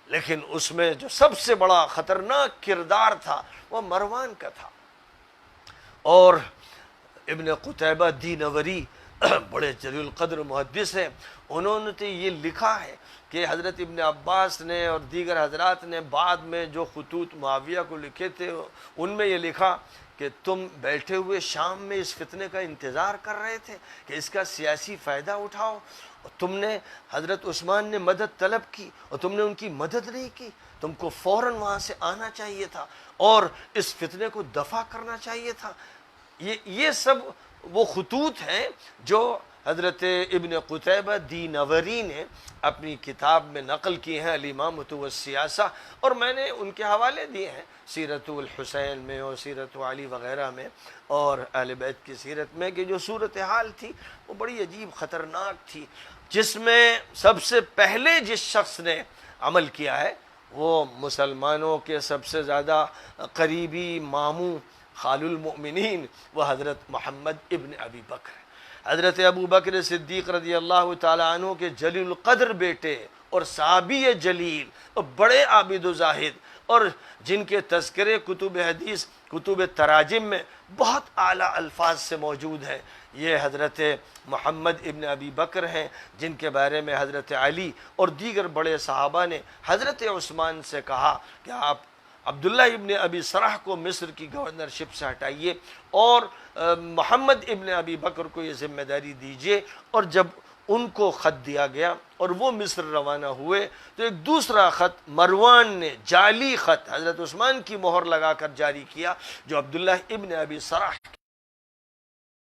لیکن اس میں جو سب سے بڑا خطرناک کردار تھا وہ مروان کا تھا۔ اور ابن قتیبہ دینوری بڑے جلیل القدر محدث ہیں، انہوں نے تو یہ لکھا ہے کہ حضرت ابن عباس نے اور دیگر حضرات نے بعد میں جو خطوط معاویہ کو لکھے تھے ان میں یہ لکھا کہ تم بیٹھے ہوئے شام میں اس فتنے کا انتظار کر رہے تھے کہ اس کا سیاسی فائدہ اٹھاؤ، اور تم نے حضرت عثمان نے مدد طلب کی اور تم نے ان کی مدد نہیں کی، تم کو فوراً وہاں سے آنا چاہیے تھا اور اس فتنے کو دفع کرنا چاہیے تھا۔ یہ سب وہ خطوط ہیں جو حضرت ابن قتیبہ دینوری نے اپنی کتاب میں نقل کی ہیں الامامۃ والسیاسہ، اور میں نے ان کے حوالے دیے ہیں سیرت الحسین میں اور سیرت علی وغیرہ میں اور اہل بیت کی سیرت میں کہ جو صورتحال تھی وہ بڑی عجیب خطرناک تھی، جس میں سب سے پہلے جس شخص نے عمل کیا ہے وہ مسلمانوں کے سب سے زیادہ قریبی ماموں خال المؤمنین وہ حضرت محمد ابن ابی بکر، حضرت ابو بکر صدیق رضی اللہ تعالی عنہ کے جلیل القدر بیٹے اور صحابی جلیل اور بڑے عابد و زاہد اور جن کے تذکرے کتب حدیث کتب تراجم میں بہت اعلیٰ الفاظ سے موجود ہیں، یہ حضرت محمد ابن ابی بکر ہیں، جن کے بارے میں حضرت علی اور دیگر بڑے صحابہ نے حضرت عثمان سے کہا کہ آپ عبداللہ ابن ابی سرح کو مصر کی گورنرشپ سے ہٹائیے اور محمد ابن ابی بکر کو یہ ذمہ داری دیجیے۔ اور جب ان کو خط دیا گیا اور وہ مصر روانہ ہوئے تو ایک دوسرا خط مروان نے جعلی خط حضرت عثمان کی مہر لگا کر جاری کیا، جو عبداللہ ابن ابی سرح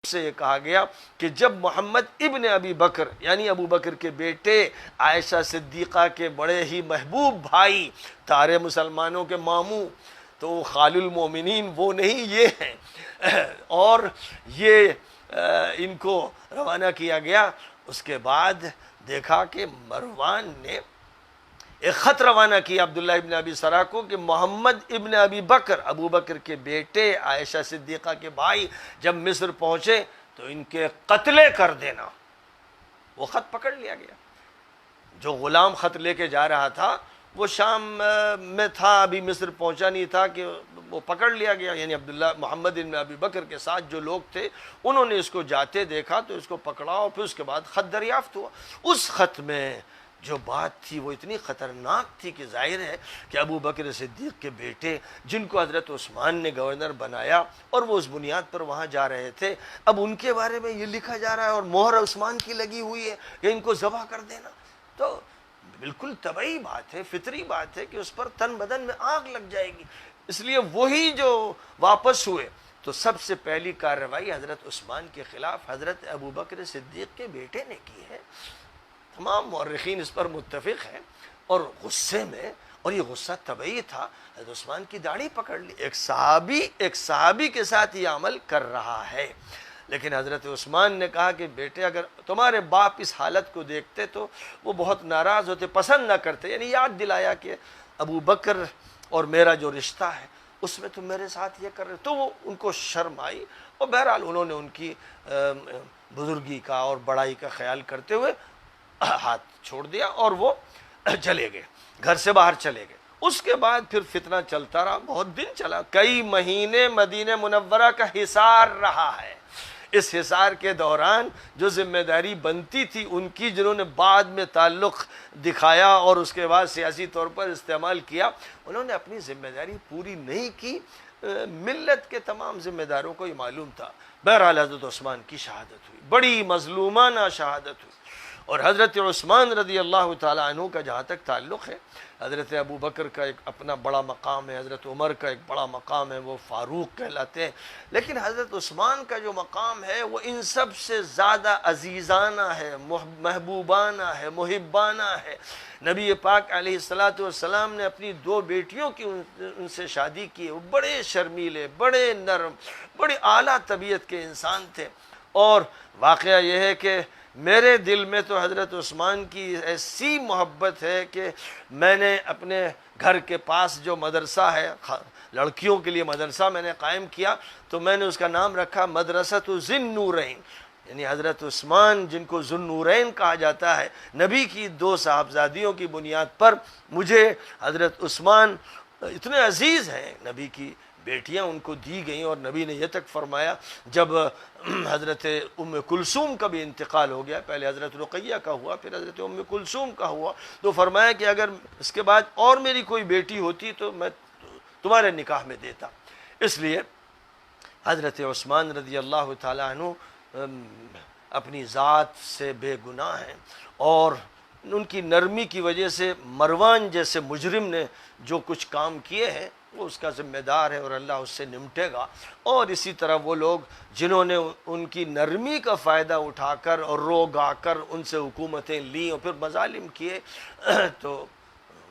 سے یہ کہا گیا کہ جب محمد ابن ابی بکر یعنی ابو بکر کے بیٹے عائشہ صدیقہ کے بڑے ہی محبوب بھائی، تارے مسلمانوں کے ماموں، تو خال المومنین وہ نہیں یہ ہیں، اور یہ ان کو روانہ کیا گیا۔ اس کے بعد دیکھا کہ مروان نے ایک خط روانہ کیا عبداللہ ابن ابی سرح کو کہ محمد ابن ابی بکر ابو بکر کے بیٹے عائشہ صدیقہ کے بھائی جب مصر پہنچے تو ان کے قتل کر دینا۔ وہ خط پکڑ لیا گیا، جو غلام خط لے کے جا رہا تھا وہ شام میں تھا، ابھی مصر پہنچا نہیں تھا کہ وہ پکڑ لیا گیا، یعنی عبداللہ محمد ابن ابی بکر کے ساتھ جو لوگ تھے انہوں نے اس کو جاتے دیکھا تو اس کو پکڑا اور پھر اس کے بعد خط دریافت ہوا۔ اس خط میں جو بات تھی وہ اتنی خطرناک تھی کہ ظاہر ہے کہ ابو بکر صدیق کے بیٹے جن کو حضرت عثمان نے گورنر بنایا اور وہ اس بنیاد پر وہاں جا رہے تھے، اب ان کے بارے میں یہ لکھا جا رہا ہے اور مہر عثمان کی لگی ہوئی ہے کہ ان کو ذبح کر دینا، تو بالکل طبعی بات ہے، فطری بات ہے کہ اس پر تن بدن میں آگ لگ جائے گی۔ اس لیے وہی جو واپس ہوئے تو سب سے پہلی کارروائی حضرت عثمان کے خلاف حضرت ابو بکر صدیق کے بیٹے نے کی ہے۔ تمام مورخین اس پر متفق ہیں، اور غصے میں، اور یہ غصہ طبعی تھا، حضرت عثمان کی داڑھی پکڑ لی۔ ایک صحابی کے ساتھ یہ عمل کر رہا ہے، لیکن حضرت عثمان نے کہا کہ بیٹے اگر تمہارے باپ اس حالت کو دیکھتے تو وہ بہت ناراض ہوتے، پسند نہ کرتے، یعنی یاد دلایا کہ ابو بکر اور میرا جو رشتہ ہے اس میں تم میرے ساتھ یہ کر رہے، تو وہ ان کو شرم آئی اور بہرحال انہوں نے ان کی بزرگی کا اور بڑائی کا خیال کرتے ہوئے ہاتھ چھوڑ دیا اور وہ چلے گئے، گھر سے باہر چلے گئے۔ اس کے بعد پھر فتنہ چلتا رہا، بہت دن چلا، کئی مہینے مدینہ منورہ کا حصار رہا ہے۔ اس حصار کے دوران جو ذمہ داری بنتی تھی ان کی، جنہوں نے بعد میں تعلق دکھایا اور اس کے بعد سیاسی طور پر استعمال کیا، انہوں نے اپنی ذمہ داری پوری نہیں کی۔ ملت کے تمام ذمہ داروں کو یہ معلوم تھا۔ بہرحال حضرت عثمان کی شہادت ہوئی، بڑی مظلومانہ شہادت ہوئی، اور حضرت عثمان رضی اللہ تعالیٰ عنہ کا جہاں تک تعلق ہے، حضرت ابو بکر کا ایک اپنا بڑا مقام ہے، حضرت عمر کا ایک بڑا مقام ہے، وہ فاروق کہلاتے ہیں، لیکن حضرت عثمان کا جو مقام ہے وہ ان سب سے زیادہ عزیزانہ ہے، محبوبانہ ہے، محبانہ ہے۔ نبی پاک علیہ السلام نے اپنی 2 بیٹیوں کی ان سے شادی کی، وہ بڑے شرمیلے، بڑے نرم، بڑی اعلیٰ طبیعت کے انسان تھے، اور واقعہ یہ ہے کہ میرے دل میں تو حضرت عثمان کی ایسی محبت ہے کہ میں نے اپنے گھر کے پاس جو مدرسہ ہے، لڑکیوں کے لیے مدرسہ میں نے قائم کیا، تو میں نے اس کا نام رکھا مدرسۃ ذی النورین، یعنی حضرت عثمان جن کو ذو النورین کہا جاتا ہے، نبی کی 2 صاحبزادیوں کی بنیاد پر مجھے حضرت عثمان اتنے عزیز ہیں، نبی کی بیٹیاں ان کو دی گئیں، اور نبی نے یہ تک فرمایا جب حضرت ام کلثوم کا بھی انتقال ہو گیا، پہلے حضرت رقیہ کا ہوا پھر حضرت ام کلثوم کا ہوا، تو فرمایا کہ اگر اس کے بعد اور میری کوئی بیٹی ہوتی تو میں تمہارے نکاح میں دیتا۔ اس لیے حضرت عثمان رضی اللہ تعالیٰ عنہ اپنی ذات سے بے گناہ ہیں، اور ان کی نرمی کی وجہ سے مروان جیسے مجرم نے جو کچھ کام کیے ہیں وہ اس کا ذمہ دار ہے، اور اللہ اس سے نمٹے گا۔ اور اسی طرح وہ لوگ جنہوں نے ان کی نرمی کا فائدہ اٹھا کر اور رو گا کر ان سے حکومتیں لیں اور پھر مظالم کیے، تو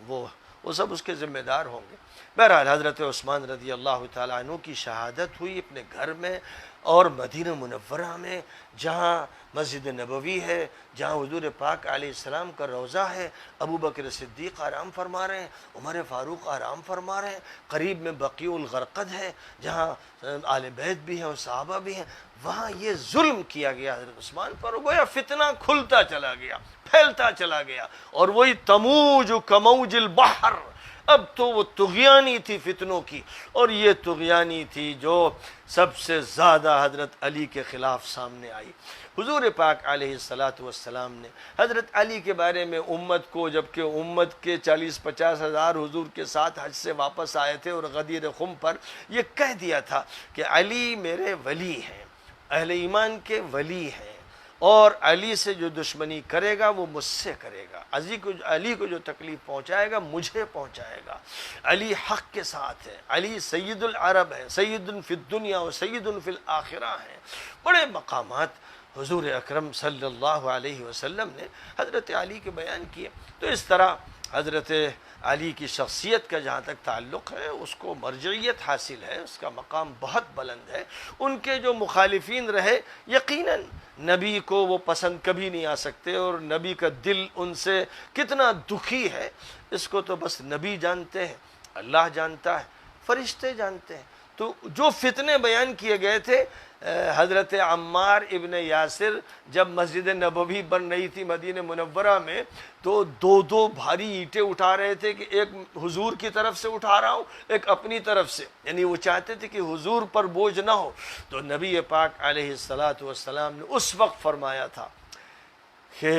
وہ سب اس کے ذمہ دار ہوں گے۔ بہرحال حضرت عثمان رضی اللہ تعالیٰ عنہ کی شہادت ہوئی اپنے گھر میں، اور مدینہ منورہ میں جہاں مسجد نبوی ہے، جہاں حضور پاک علیہ السلام کا روضہ ہے، ابو بکر صدیق آرام فرما رہے ہیں، عمر فاروق آرام فرما رہے ہیں، قریب میں بقیع الغرقد ہے جہاں آل بیت بھی ہیں اور صحابہ بھی ہیں، وہاں یہ ظلم کیا گیا حضرت عثمان پر، گویا فتنہ کھلتا چلا گیا، پھیلتا چلا گیا، اور وہی تموج کموج البحر، اب تو وہ طغیانی تھی فتنوں کی، اور یہ طغیانی تھی جو سب سے زیادہ حضرت علی کے خلاف سامنے آئی۔ حضور پاک علیہ الصلاۃ والسلام نے حضرت علی کے بارے میں امت کو، جبکہ امت کے 40-50 ہزار حضور کے ساتھ حج سے واپس آئے تھے اور غدیر خم پر یہ کہہ دیا تھا کہ علی میرے ولی ہیں، اہل ایمان کے ولی ہیں، اور علی سے جو دشمنی کرے گا وہ مجھ سے کرے گا، علی کو جو تکلیف پہنچائے گا مجھے پہنچائے گا۔ علی حق کے ساتھ ہے، علی سید العرب ہے، سید فی الدنیا و سید فی الآخرہ ہیں۔ بڑے مقامات حضور اکرم صلی اللہ علیہ وسلم نے حضرت علی کے بیان کیے۔ تو اس طرح حضرت علی کی شخصیت کا جہاں تک تعلق ہے، اس کو مرجعیت حاصل ہے، اس کا مقام بہت بلند ہے۔ ان کے جو مخالفین رہے، یقیناً نبی کو وہ پسند کبھی نہیں آ سکتے، اور نبی کا دل ان سے کتنا دکھی ہے اس کو تو بس نبی جانتے ہیں، اللہ جانتا ہے، فرشتے جانتے ہیں۔ تو جو فتنے بیان کیے گئے تھے، حضرت عمار ابن یاسر جب مسجد نبوی بن رہی تھی مدینہ منورہ میں، تو دو بھاری اینٹیں اٹھا رہے تھے کہ ایک حضور کی طرف سے اٹھا رہا ہوں، ایک اپنی طرف سے، یعنی وہ چاہتے تھے کہ حضور پر بوجھ نہ ہو۔ تو نبی پاک علیہ الصلاۃ والسلام نے اس وقت فرمایا تھا کہ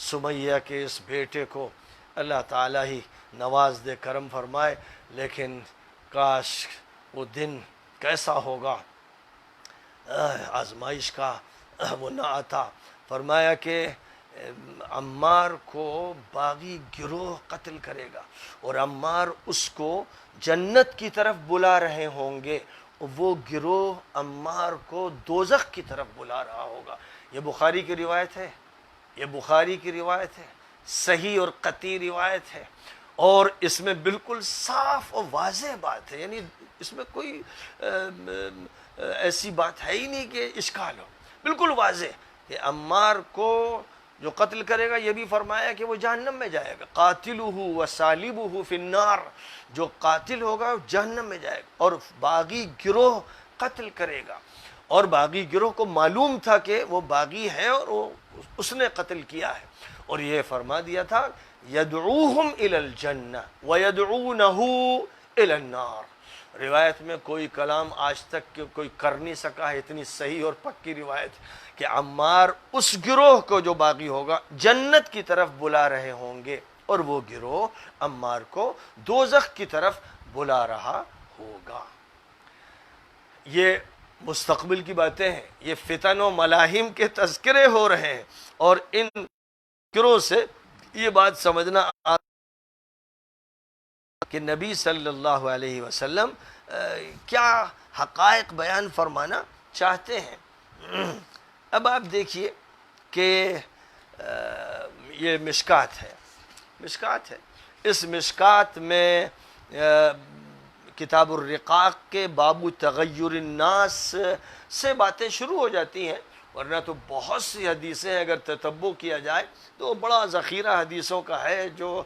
سمیہ کے اس بیٹے کو اللہ تعالیٰ ہی نواز دے، کرم فرمائے، لیکن کاش وہ دن کیسا ہوگا آزمائش کا وہ نہ آتا۔ فرمایا کہ عمار کو باغی گروہ قتل کرے گا، اور عمار اس کو جنت کی طرف بلا رہے ہوں گے، وہ گروہ عمار کو دوزخ کی طرف بلا رہا ہوگا۔ یہ بخاری کی روایت ہے، یہ بخاری کی روایت ہے، صحیح اور قطعی روایت ہے، اور اس میں بالکل صاف اور واضح بات ہے، یعنی اس میں کوئی ایسی بات ہے ہی نہیں کہ اشکال ہو، بالکل واضح کہ عمار کو جو قتل کرے گا، یہ بھی فرمایا کہ وہ جہنم میں جائے گا، قاتلہ و صالبہ فی النار، جو قاتل ہوگا وہ جہنم میں جائے گا، اور باغی گروہ قتل کرے گا، اور باغی گروہ کو معلوم تھا کہ وہ باغی ہے اور اس نے قتل کیا ہے، اور یہ فرما دیا تھا یدعوہم الی الجنہ ویدعونہ الی النار۔ روایت میں کوئی کلام آج تک کوئی کر نہیں سکا ہے، اتنی صحیح اور پکی روایت کہ عمار اس گروہ کو جو باغی ہوگا جنت کی طرف بلا رہے ہوں گے، اور وہ گروہ عمار کو دوزخ کی طرف بلا رہا ہوگا۔ یہ مستقبل کی باتیں ہیں، یہ فتن و ملاحم کے تذکرے ہو رہے ہیں، اور ان گروہ سے یہ بات سمجھنا کہ نبی صلی اللہ علیہ وسلم کیا حقائق بیان فرمانا چاہتے ہیں۔ اب آپ دیکھیے کہ یہ مشکات ہے، اس مشکات میں کتاب الرقاق کے باب تغیر الناس سے باتیں شروع ہو جاتی ہیں، ورنہ تو بہت سی حدیثیں اگر تتبع کیا جائے تو بڑا ذخیرہ حدیثوں کا ہے جو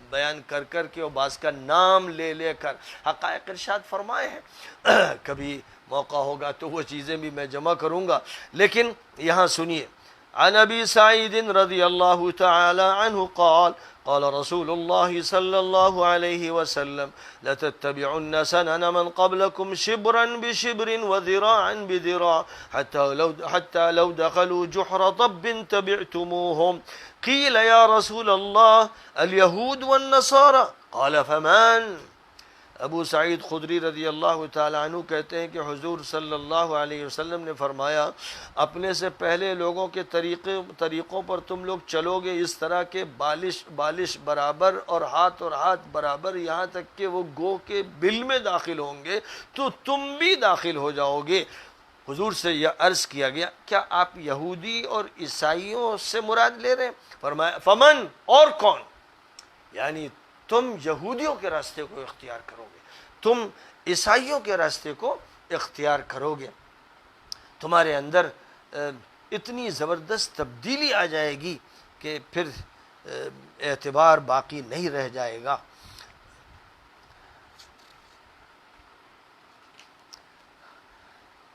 بیان کر کر کے اور بعض کا نام لے لے کر حقائق ارشاد فرمائے ہیں۔ کبھی موقع ہوگا تو وہ چیزیں بھی میں جمع کروں گا، لیکن یہاں سنیے۔ عن ابی سعید رضی اللہ تعالی عنہ قال قال رسول اللہ صلی اللہ علیہ وسلم لتتبعن سنن من قبلكم شبرا بشبر وذراعا بذراع حتى لو دخلوا جحر ضب تبعتموهم قیل یا رسول اللہ الیہود والنصارى قال فمن۔ ابو سعید خدری رضی اللہ تعالیٰ عنہ کہتے ہیں کہ حضور صلی اللہ علیہ وسلم نے فرمایا، اپنے سے پہلے لوگوں کے طریقوں پر تم لوگ چلو گے، اس طرح کے بالش برابر اور ہاتھ برابر، یہاں تک کہ وہ گو کے بل میں داخل ہوں گے تو تم بھی داخل ہو جاؤ گے۔ حضور سے یہ عرض کیا گیا، کیا آپ یہودی اور عیسائیوں سے مراد لے رہے ہیں؟ فرمایا فمن، اور کون، یعنی تم یہودیوں کے راستے کو اختیار کرو گے، تم عیسائیوں کے راستے کو اختیار کرو گے، تمہارے اندر اتنی زبردست تبدیلی آ جائے گی کہ پھر اعتبار باقی نہیں رہ جائے گا۔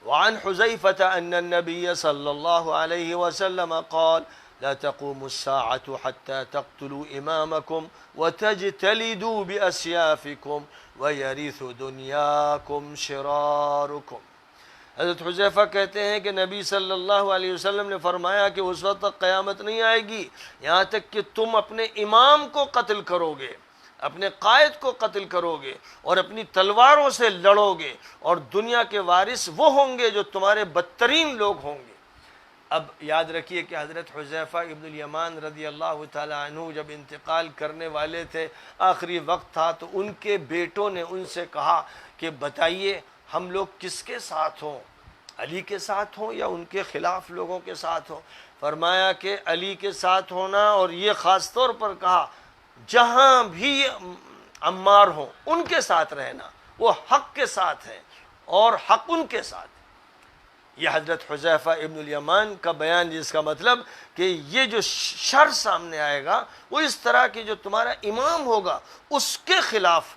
وعن حذیفة ان النبی صلی اللہ علیہ وسلم قال لا تقوم الساعة حتى تقتلوا إمامكم وتجتلدوا بأسيافكم ويرث دنياكم شراركم. حضرت حذیفہ کہتے ہیں کہ نبی صلی اللہ علیہ وسلم نے فرمایا کہ اس وقت تک قیامت نہیں آئے گی یہاں تک کہ تم اپنے امام کو قتل کرو گے، اپنے قائد کو قتل کرو گے اور اپنی تلواروں سے لڑو گے، اور دنیا کے وارث وہ ہوں گے جو تمہارے بدترین لوگ ہوں گے۔ اب یاد رکھیے کہ حضرت حذیفہ ابن الیمان رضی اللہ تعالی عنہ جب انتقال کرنے والے تھے، آخری وقت تھا، تو ان کے بیٹوں نے ان سے کہا کہ بتائیے ہم لوگ کس کے ساتھ ہوں، علی کے ساتھ ہوں یا ان کے خلاف لوگوں کے ساتھ ہوں؟ فرمایا کہ علی کے ساتھ ہونا، اور یہ خاص طور پر کہا جہاں بھی عمار ہوں ان کے ساتھ رہنا، وہ حق کے ساتھ ہیں اور حق ان کے ساتھ۔ یہ حضرت حذیفہ ابن الیمان کا بیان، جس کا مطلب کہ یہ جو شر سامنے آئے گا وہ اس طرح کہ جو تمہارا امام ہوگا اس کے خلاف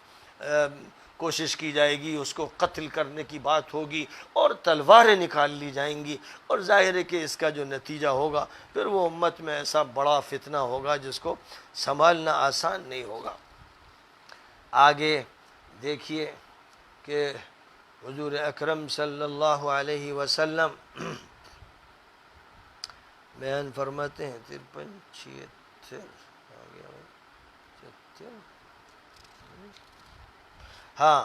کوشش کی جائے گی، اس کو قتل کرنے کی بات ہوگی اور تلواریں نکال لی جائیں گی، اور ظاہر ہے کہ اس کا جو نتیجہ ہوگا پھر وہ امت میں ایسا بڑا فتنہ ہوگا جس کو سنبھالنا آسان نہیں ہوگا۔ آگے دیکھیے کہ حضور اکرم صلی اللہ علیہ وسلم بیان فرماتے ہیں 53 76 ہاں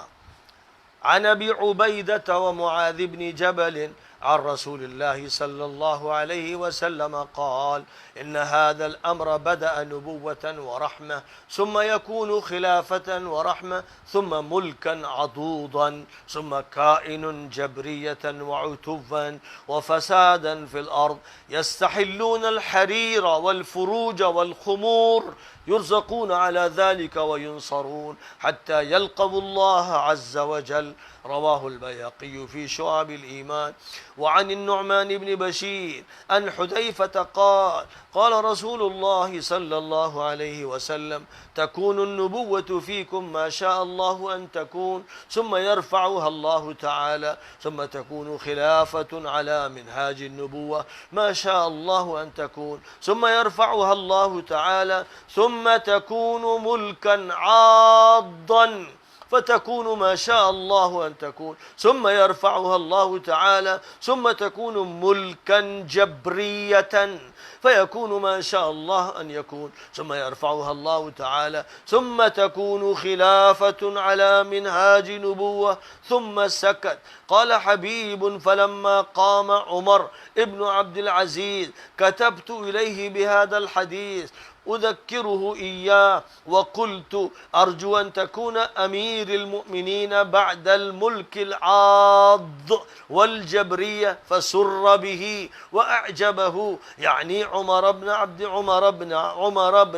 عن ابی عبیدہ ومعاذ بن جبل عن رسول الله صلى الله عليه وسلم قال إن هذا الأمر بدأ نبوة ورحمة ثم يكون خلافة ورحمة ثم ملكا عضوضا ثم كائن جبرية وعتوا وفسادا في الأرض يستحلون الحرير والفروج والخمور يرزقون على ذلك وينصرون حتى يلقوا الله عز وجل. رواه البيهقي في شعب الإيمان. وعن النعمان بن بشير عن حذيفة قال قال رسول الله صلى الله عليه وسلم تكون النبوة فيكم ما شاء الله أن تكون ثم يرفعها الله تعالى ثم تكون خلافة على منهاج النبوة ما شاء الله أن تكون ثم يرفعها الله تعالى ثم تكون ملكا عاضا فتكون ما شاء الله أن تكون ثم يرفعها الله تعالى ثم تكون ملكا جبرية فيكون ما شاء الله أن يكون ثم يرفعها الله تعالى ثم تكون خلافة على منهاج نبوة ثم سكت. قال حبيب فلما قام عمر ابن عبد العزيز كتبت إليه بهذا الحديث أذكره إياه وقلت أرجو أن تكون أمير المؤمنين بعد الملك العاض والجبرية فسر به وأعجبه يعني عمر بن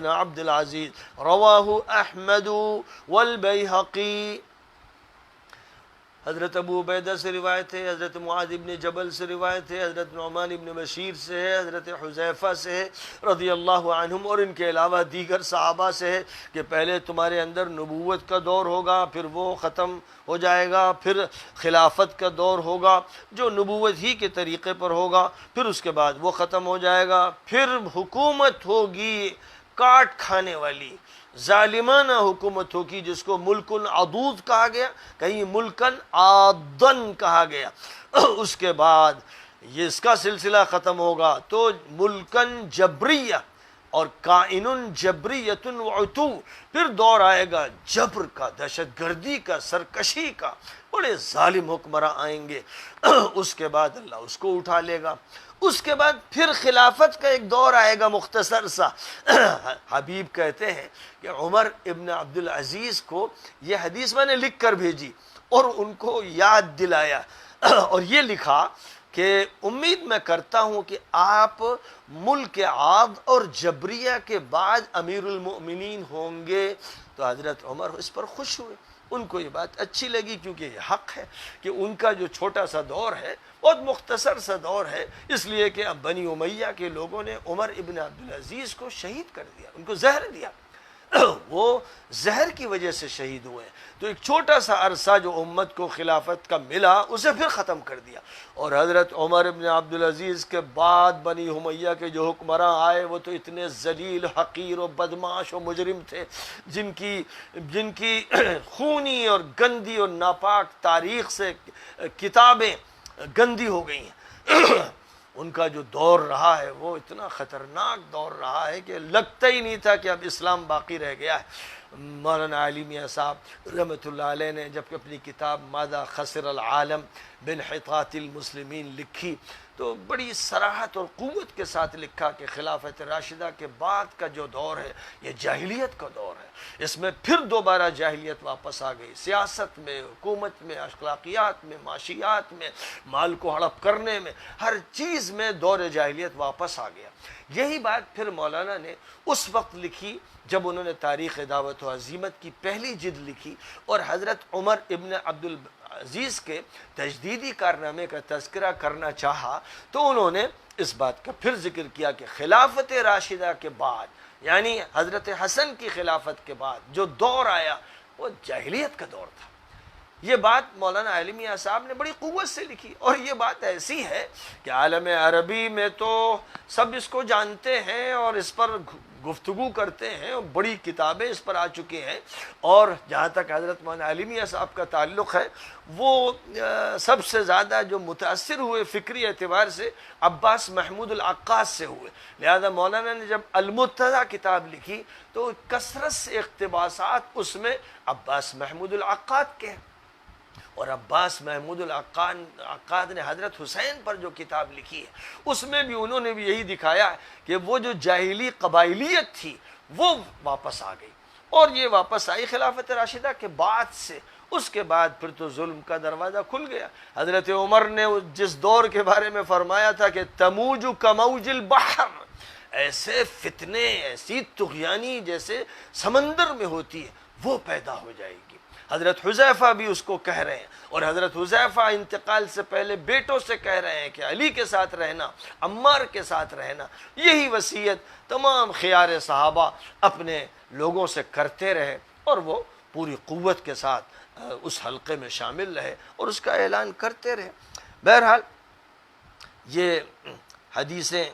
عبد العزيز. رواه أحمد والبيهقي. حضرت ابو عبیدہ سے روایت ہے، حضرت معاذ ابن جبل سے روایت ہے، حضرت نعمان ابن بشیر سے ہے، حضرت حذیفہ سے ہے رضی اللہ عنہم، اور ان کے علاوہ دیگر صحابہ سے ہے کہ پہلے تمہارے اندر نبوت کا دور ہوگا، پھر وہ ختم ہو جائے گا، پھر خلافت کا دور ہوگا جو نبوت ہی کے طریقے پر ہوگا، پھر اس کے بعد وہ ختم ہو جائے گا، پھر حکومت ہوگی کاٹ کھانے والی، ظالمانہ حکومت ہوگی جس کو ملکن عضوض کہا گیا، کہیں ملکن عاضن کہا گیا۔ اس کے بعد یہ اس کا سلسلہ ختم ہوگا تو ملکن جبریہ اور کائن جبریۃ وعتو، پھر دور آئے گا جبر کا، دہشت گردی کا، سرکشی کا، بڑے ظالم حکمراں آئیں گے، اس کے بعد اللہ اس کو اٹھا لے گا۔ اس کے بعد پھر خلافت کا ایک دور آئے گا مختصر سا۔ حبیب کہتے ہیں کہ عمر ابن عبد العزیز کو یہ حدیث میں نے لکھ کر بھیجی اور ان کو یاد دلایا اور یہ لکھا کہ امید میں کرتا ہوں کہ آپ ملک عاض اور جبریہ کے بعد امیر المؤمنین ہوں گے۔ تو حضرت عمر اس پر خوش ہوئے، ان کو یہ بات اچھی لگی، کیونکہ یہ حق ہے کہ ان کا جو چھوٹا سا دور ہے بہت مختصر سا دور ہے، اس لیے کہ اب بنی امیہ کے لوگوں نے عمر ابن عبدالعزیز کو شہید کر دیا، ان کو زہر دیا۔ وہ زہر کی وجہ سے شہید ہوئے ہیں۔ تو ایک چھوٹا سا عرصہ جو امت کو خلافت کا ملا اسے پھر ختم کر دیا، اور حضرت عمر ابن عبدالعزیز کے بعد بنی امیہ کے جو حکمراں آئے وہ تو اتنے ذلیل، حقیر و بدمعاش و مجرم تھے، جن کی خونی اور گندی اور ناپاک تاریخ سے کتابیں گندی ہو گئی ہیں۔ ان کا جو دور رہا ہے وہ اتنا خطرناک دور رہا ہے کہ لگتا ہی نہیں تھا کہ اب اسلام باقی رہ گیا ہے۔ مولانا علی میاں صاحب رحمۃ اللہ علیہ نے جب اپنی کتاب ماذا خسر العالم بانحطاط المسلمین لکھی تو بڑی صراحت اور قوت کے ساتھ لکھا کہ خلافت راشدہ کے بعد کا جو دور ہے یہ جاہلیت کا دور ہے، اس میں پھر دوبارہ جاہلیت واپس آ گئی، سیاست میں، حکومت میں، اخلاقیات میں، معاشیات میں، مال کو ہڑپ کرنے میں، ہر چیز میں دور جاہلیت واپس آ گیا۔ یہی بات پھر مولانا نے اس وقت لکھی جب انہوں نے تاریخ دعوت و عزیمت کی پہلی جلد لکھی اور حضرت عمر ابن عبدالعزیز کے تجدیدی کارنامے کا تذکرہ کرنا چاہا تو انہوں نے اس بات کا پھر ذکر کیا کہ خلافت راشدہ کے بعد، یعنی حضرت حسن کی خلافت کے بعد جو دور آیا وہ جاہلیت کا دور تھا۔ یہ بات مولانا علی میاں صاحب نے بڑی قوت سے لکھی، اور یہ بات ایسی ہے کہ عالم عربی میں تو سب اس کو جانتے ہیں اور اس پر گفتگو کرتے ہیں، اور بڑی کتابیں اس پر آ چکی ہیں، اور جہاں تک حضرت مولانا علی میاں صاحب کا تعلق ہے وہ سب سے زیادہ جو متاثر ہوئے فکری اعتبار سے عباس محمود العقاد سے ہوئے، لہذا مولانا نے جب المرتضیٰ کتاب لکھی تو کثرت سے اقتباسات اس میں عباس محمود العقاد کے ہیں، اور عباس محمود العقاد نے حضرت حسین پر جو کتاب لکھی ہے اس میں بھی انہوں نے بھی یہی دکھایا کہ وہ جو جاہلی قبائلیت تھی وہ واپس آ گئی، اور یہ واپس آئی خلافت راشدہ کے بعد سے۔ اس کے بعد پھر تو ظلم کا دروازہ کھل گیا۔ حضرت عمر نے جس دور کے بارے میں فرمایا تھا کہ تموج کموج البحر، ایسے فتنے، ایسی طغیانی جیسے سمندر میں ہوتی ہے وہ پیدا ہو جائے گی۔ حضرت حذیفہ بھی اس کو کہہ رہے ہیں، اور حضرت حذیفہ انتقال سے پہلے بیٹوں سے کہہ رہے ہیں کہ علی کے ساتھ رہنا، عمار کے ساتھ رہنا۔ یہی وصیت تمام خیار صحابہ اپنے لوگوں سے کرتے رہے، اور وہ پوری قوت کے ساتھ اس حلقے میں شامل رہے اور اس کا اعلان کرتے رہے۔ بہرحال یہ حدیثیں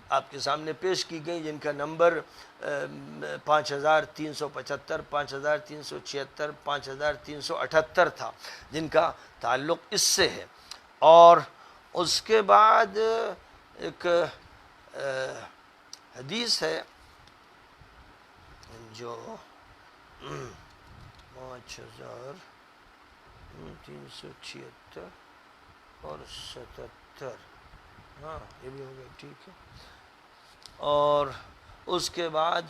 آپ کے سامنے پیش کی گئی جن کا نمبر 5375، 5376، 5378 تھا، جن کا تعلق اس سے ہے۔ اور اس کے بعد ایک حدیث ہے جو 5376 اور 77، ہاں یہ بھی ہو گیا، ٹھیک ہے۔ اور اس کے بعد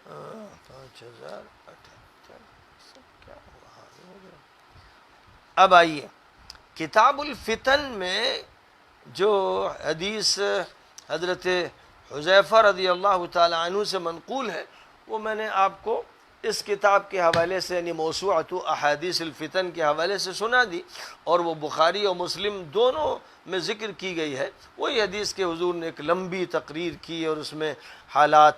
5078 کیا ہو گیا۔ اب آئیے کتاب الفتن میں جو حدیث حضرت حذیفہ رضی اللہ تعالی عنہ سے منقول ہے وہ میں نے آپ کو اس کتاب کے حوالے سے، یعنی موسوعۃ احادیث الفتن کے حوالے سے سنا دی، اور وہ بخاری اور مسلم دونوں میں ذکر کی گئی ہے۔ وہی حدیث کے حضور نے ایک لمبی تقریر کی اور اس میں حالات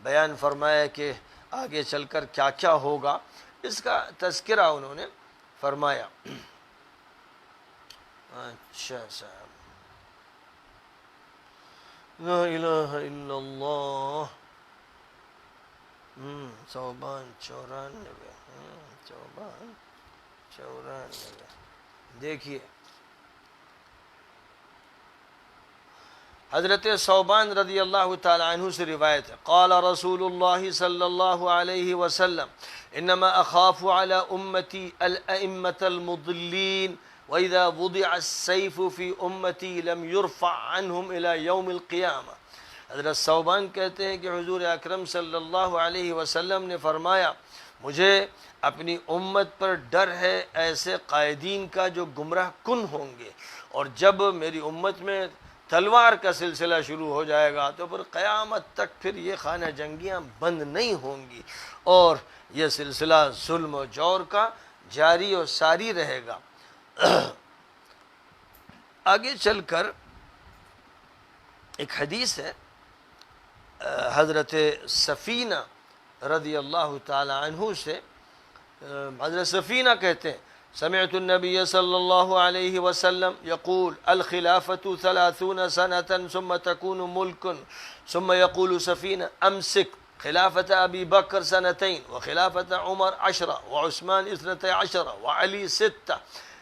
بیان فرمایا کہ آگے چل کر کیا کیا ہوگا، اس کا تذکرہ انہوں نے فرمایا۔ اچھا صاحب، لا الہ الا اللہ، صوبان 94، دیکھیے حضرت صوبان رضی اللہ تعالی عنہ سے روایت ہے، قال رسول اللہ صلی اللہ علیہ وسلم انما اخاف على امتی الائمة المضلین وَإِذَا وُضِعَ السَّيْفُ فِي أُمَّتِي لَمْ يُرْفَعْ عَنْهُمْ إِلَى يَوْمِ الْقِيَامَةِ۔ حضرت صوبان کہتے ہیں کہ حضور اکرم صلی اللہ علیہ وسلم نے فرمایا مجھے اپنی امت پر ڈر ہے ایسے قائدین کا جو گمراہ کن ہوں گے، اور جب میری امت میں تلوار کا سلسلہ شروع ہو جائے گا تو پھر قیامت تک پھر یہ خانہ جنگیاں بند نہیں ہوں گی، اور یہ سلسلہ ظلم و جور کا جاری و ساری رہے گا۔ آگے چل کر ایک حدیث ہے حضرت سفینہ رضی اللہ تعالی عنہ سے، حضرت سفینہ کہتے ہیں سمعت النبی صلی اللہ علیہ وسلم یقول الخلافۃ 30 سنة ثم تكون ملک ثم يقول سفینہ امسک خلافت ابی بکر 2 وخلافت عمر 10 وعثمان 12 وعلی 6.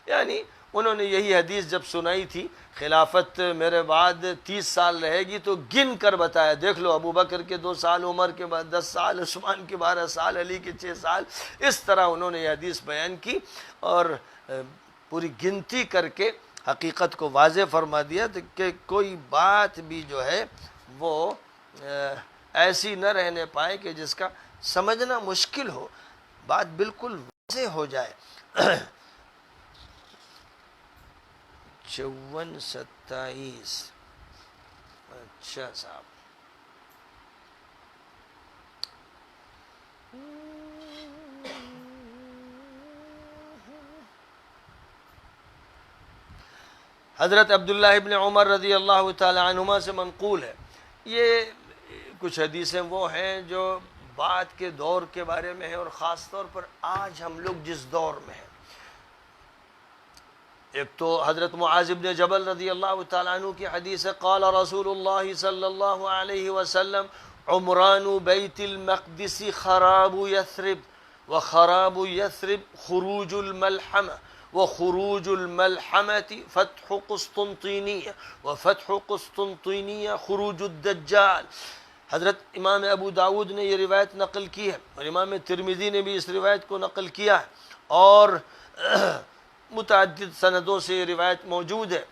یعنی انہوں نے یہی حدیث جب سنائی تھی خلافت میرے بعد 30 سال رہے گی تو گن کر بتایا، دیکھ لو ابو بکر کے 2 سال، عمر کے بعد 10 سال، عثمان کے 12 سال، علی کے 6 سال. اس طرح انہوں نے یہ حدیث بیان کی اور پوری گنتی کر کے حقیقت کو واضح فرما دیا کہ کوئی بات بھی جو ہے وہ ایسی نہ رہنے پائے کہ جس کا سمجھنا مشکل ہو، بات بالکل واضح ہو جائے. 54-27 اچھا صاحب. حضرت عبداللہ ابن عمر رضی اللہ تعالی عنہما سے منقول ہے. یہ کچھ حدیثیں وہ ہیں جو بعد کے دور کے بارے میں ہیں اور خاص طور پر آج ہم لوگ جس دور میں ہیں. ایک تو حضرت معاذ بن جبل رضی اللہ تعالیٰ عنہ کی حدیث ہے قال رسول اللہ صلی اللہ علیہ وسلم عمران بیت المقدس خراب یثرب وخراب یثرب خروج الملحمہ وخروج الملحمة فتح قسطنطینیہ وفتح قسطنطینیہ خروج الدجال. حضرت امام ابو داود نے یہ روایت نقل کی ہے اور امام ترمذی نے بھی اس روایت کو نقل کیا ہے اور متعدد سندوں سے یہ روایت موجود ہے.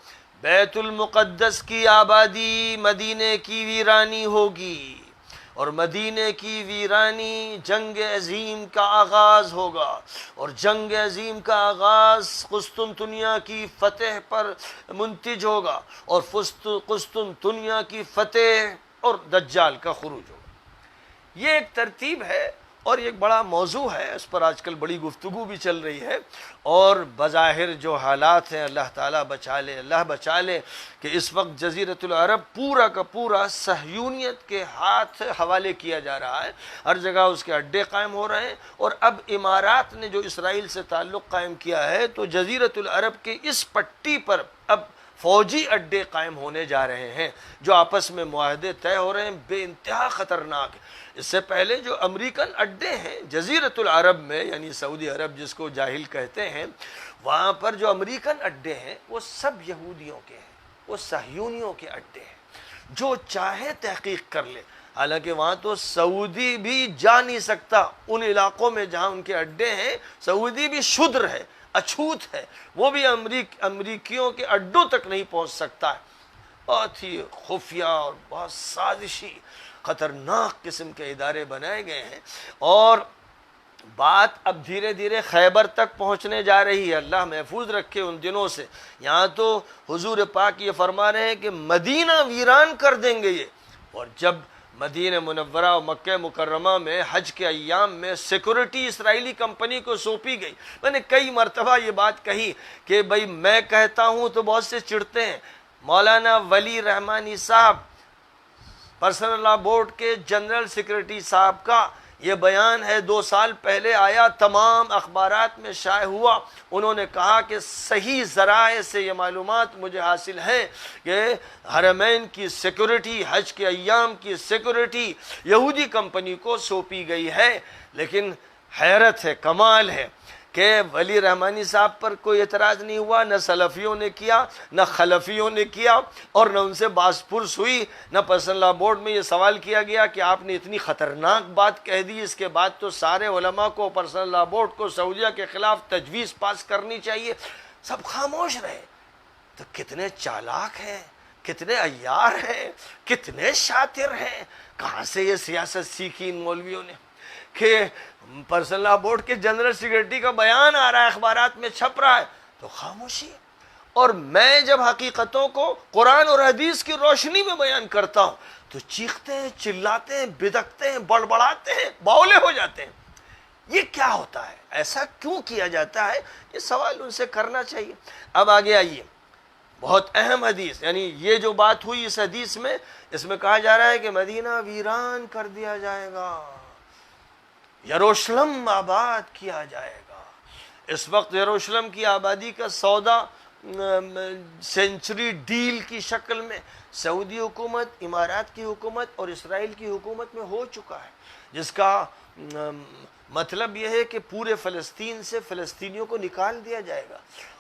بیت المقدس کی آبادی مدینے کی ویرانی ہوگی اور مدینے کی ویرانی جنگ عظیم کا آغاز ہوگا اور جنگ عظیم کا آغاز قسطنطنیہ کی فتح پر منتج ہوگا اور قسطنطنیہ کی فتح اور دجال کا خروج ہوگا. یہ ایک ترتیب ہے اور ایک بڑا موضوع ہے، اس پر آج کل بڑی گفتگو بھی چل رہی ہے اور بظاہر جو حالات ہیں اللہ تعالیٰ بچا لے، اللہ بچا لے کہ اس وقت جزیرۃ العرب پورا کا پورا صہیونیت کے ہاتھ حوالے کیا جا رہا ہے. ہر جگہ اس کے اڈے قائم ہو رہے ہیں اور اب امارات نے جو اسرائیل سے تعلق قائم کیا ہے تو جزیرۃ العرب کے اس پٹی پر اب فوجی اڈے قائم ہونے جا رہے ہیں جو آپس میں معاہدے طے ہو رہے ہیں بے انتہا خطرناک. اس سے پہلے جو امریکن اڈے ہیں جزیرۃ العرب میں یعنی سعودی عرب جس کو جاہل کہتے ہیں، وہاں پر جو امریکن اڈے ہیں وہ سب یہودیوں کے ہیں، وہ صہیونیوں کے اڈے ہیں. جو چاہے تحقیق کر لے، حالانکہ وہاں تو سعودی بھی جا نہیں سکتا. ان علاقوں میں جہاں ان کے اڈے ہیں سعودی بھی شدر ہے، اچھوت ہے، وہ بھی امریکیوں کے اڈوں تک نہیں پہنچ سکتا ہے. بہت ہی خفیہ اور بہت سازشی خطرناک قسم کے ادارے بنائے گئے ہیں اور بات اب دھیرے دھیرے خیبر تک پہنچنے جا رہی ہے. اللہ محفوظ رکھے ان دنوں سے. یہاں تو حضور پاک یہ فرما رہے ہیں کہ مدینہ ویران کر دیں گے یہ. اور جب مدینہ منورہ اور مکہ مکرمہ میں حج کے ایام میں سیکورٹی اسرائیلی کمپنی کو سونپی گئی، میں نے کئی مرتبہ یہ بات کہی کہ بھئی میں کہتا ہوں تو بہت سے چڑھتے ہیں. مولانا ولی رحمانی صاحب پرسنل لا بورڈ کے جنرل سیکریٹری صاحب کا یہ بیان ہے، 2 سال پہلے آیا، تمام اخبارات میں شائع ہوا. انہوں نے کہا کہ صحیح ذرائع سے یہ معلومات مجھے حاصل ہے کہ حرمین کی سیکورٹی، حج کے ایام کی سیکورٹی یہودی کمپنی کو سونپی گئی ہے. لیکن حیرت ہے، کمال ہے کہ ولی رحمانی صاحب پر کوئی اعتراض نہیں ہوا، نہ سلفیوں نے کیا نہ خلفیوں نے کیا اور نہ ان سے باس پرس ہوئی، نہ پرسنل لا بورڈ میں یہ سوال کیا گیا کہ آپ نے اتنی خطرناک بات کہہ دی، اس کے بعد تو سارے علماء کو پرسنل لا بورڈ کو سعودیہ کے خلاف تجویز پاس کرنی چاہیے. سب خاموش رہے. تو کتنے چالاک ہیں، کتنے عیار ہیں، کتنے شاطر ہیں. کہاں سے یہ سیاست سیکھی ان مولویوں نے کہ پرسنل لا بورڈ کے جنرل سیکریٹری کا بیان آ رہا ہے، اخبارات میں چھپ رہا ہے تو خاموشی. اور میں جب حقیقتوں کو قرآن اور حدیث کی روشنی میں بیان کرتا ہوں تو چیختے ہیں، چلاتے ہیں، بدکتے ہیں، بڑبڑاتے ہیں، باولے ہو جاتے ہیں. یہ کیا ہوتا ہے؟ ایسا کیوں کیا جاتا ہے؟ یہ سوال ان سے کرنا چاہیے. اب آگے آئیے. بہت اہم حدیث، یعنی یہ جو بات ہوئی اس حدیث میں، اس میں کہا جا رہا ہے کہ مدینہ ویران کر دیا جائے گا، یروشلم آباد کیا جائے گا۔ اس وقت یروشلم کی آبادی کا سودا سینچری ڈیل کی شکل میں سعودی حکومت، امارات کی حکومت اور اسرائیل کی حکومت میں ہو چکا ہے، جس کا مطلب یہ ہے کہ پورے فلسطین سے فلسطینیوں کو نکال دیا جائے گا،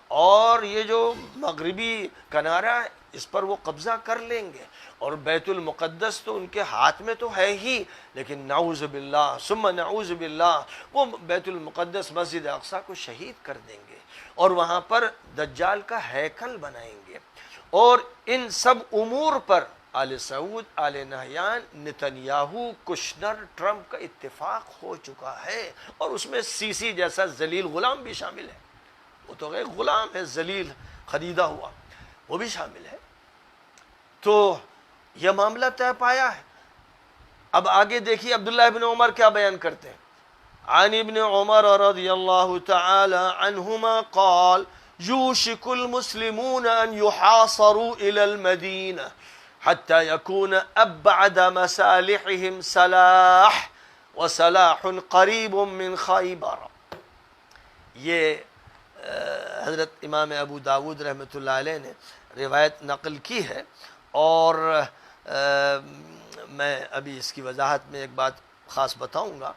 اور یہ جو مغربی کنارہ ہے اس پر وہ قبضہ کر لیں گے، اور بیت المقدس تو ان کے ہاتھ میں تو ہے ہی، لیکن نعوذ باللہ ثم نعوذ باللہ وہ بیت المقدس مسجد اقصیٰ کو شہید کر دیں گے، اور وہاں پر دجال کا ہیکل بنائیں گے۔ اور ان سب امور پر آل سعود، آل نہیان، نتنیاہو، کشنر، ٹرمپ کا اتفاق ہو چکا ہے، اور اس میں سیسی جیسا ذلیل غلام بھی شامل ہے، وہ تو غیر غلام ہے، ذلیل خریدا ہوا، وہ بھی شامل ہے۔ تو یہ معاملہ طے پایا ہے۔ اب آگے دیکھیے عبداللہ ابن عمر کیا بیان کرتے ہیں۔ عن ابن عمر رضی اللہ تعالی عنہما قال یوشک المسلمون ان یحاصروا الى المدینہ حتى يكون ابعد مصالحهم صلاح وصلاح قریب من خیبر۔ یہ حضرت امام ابو داود رحمۃ اللہ علیہ نے روایت نقل کی ہے، اور میں ابھی اس کی وضاحت میں ایک بات خاص بتاؤں گا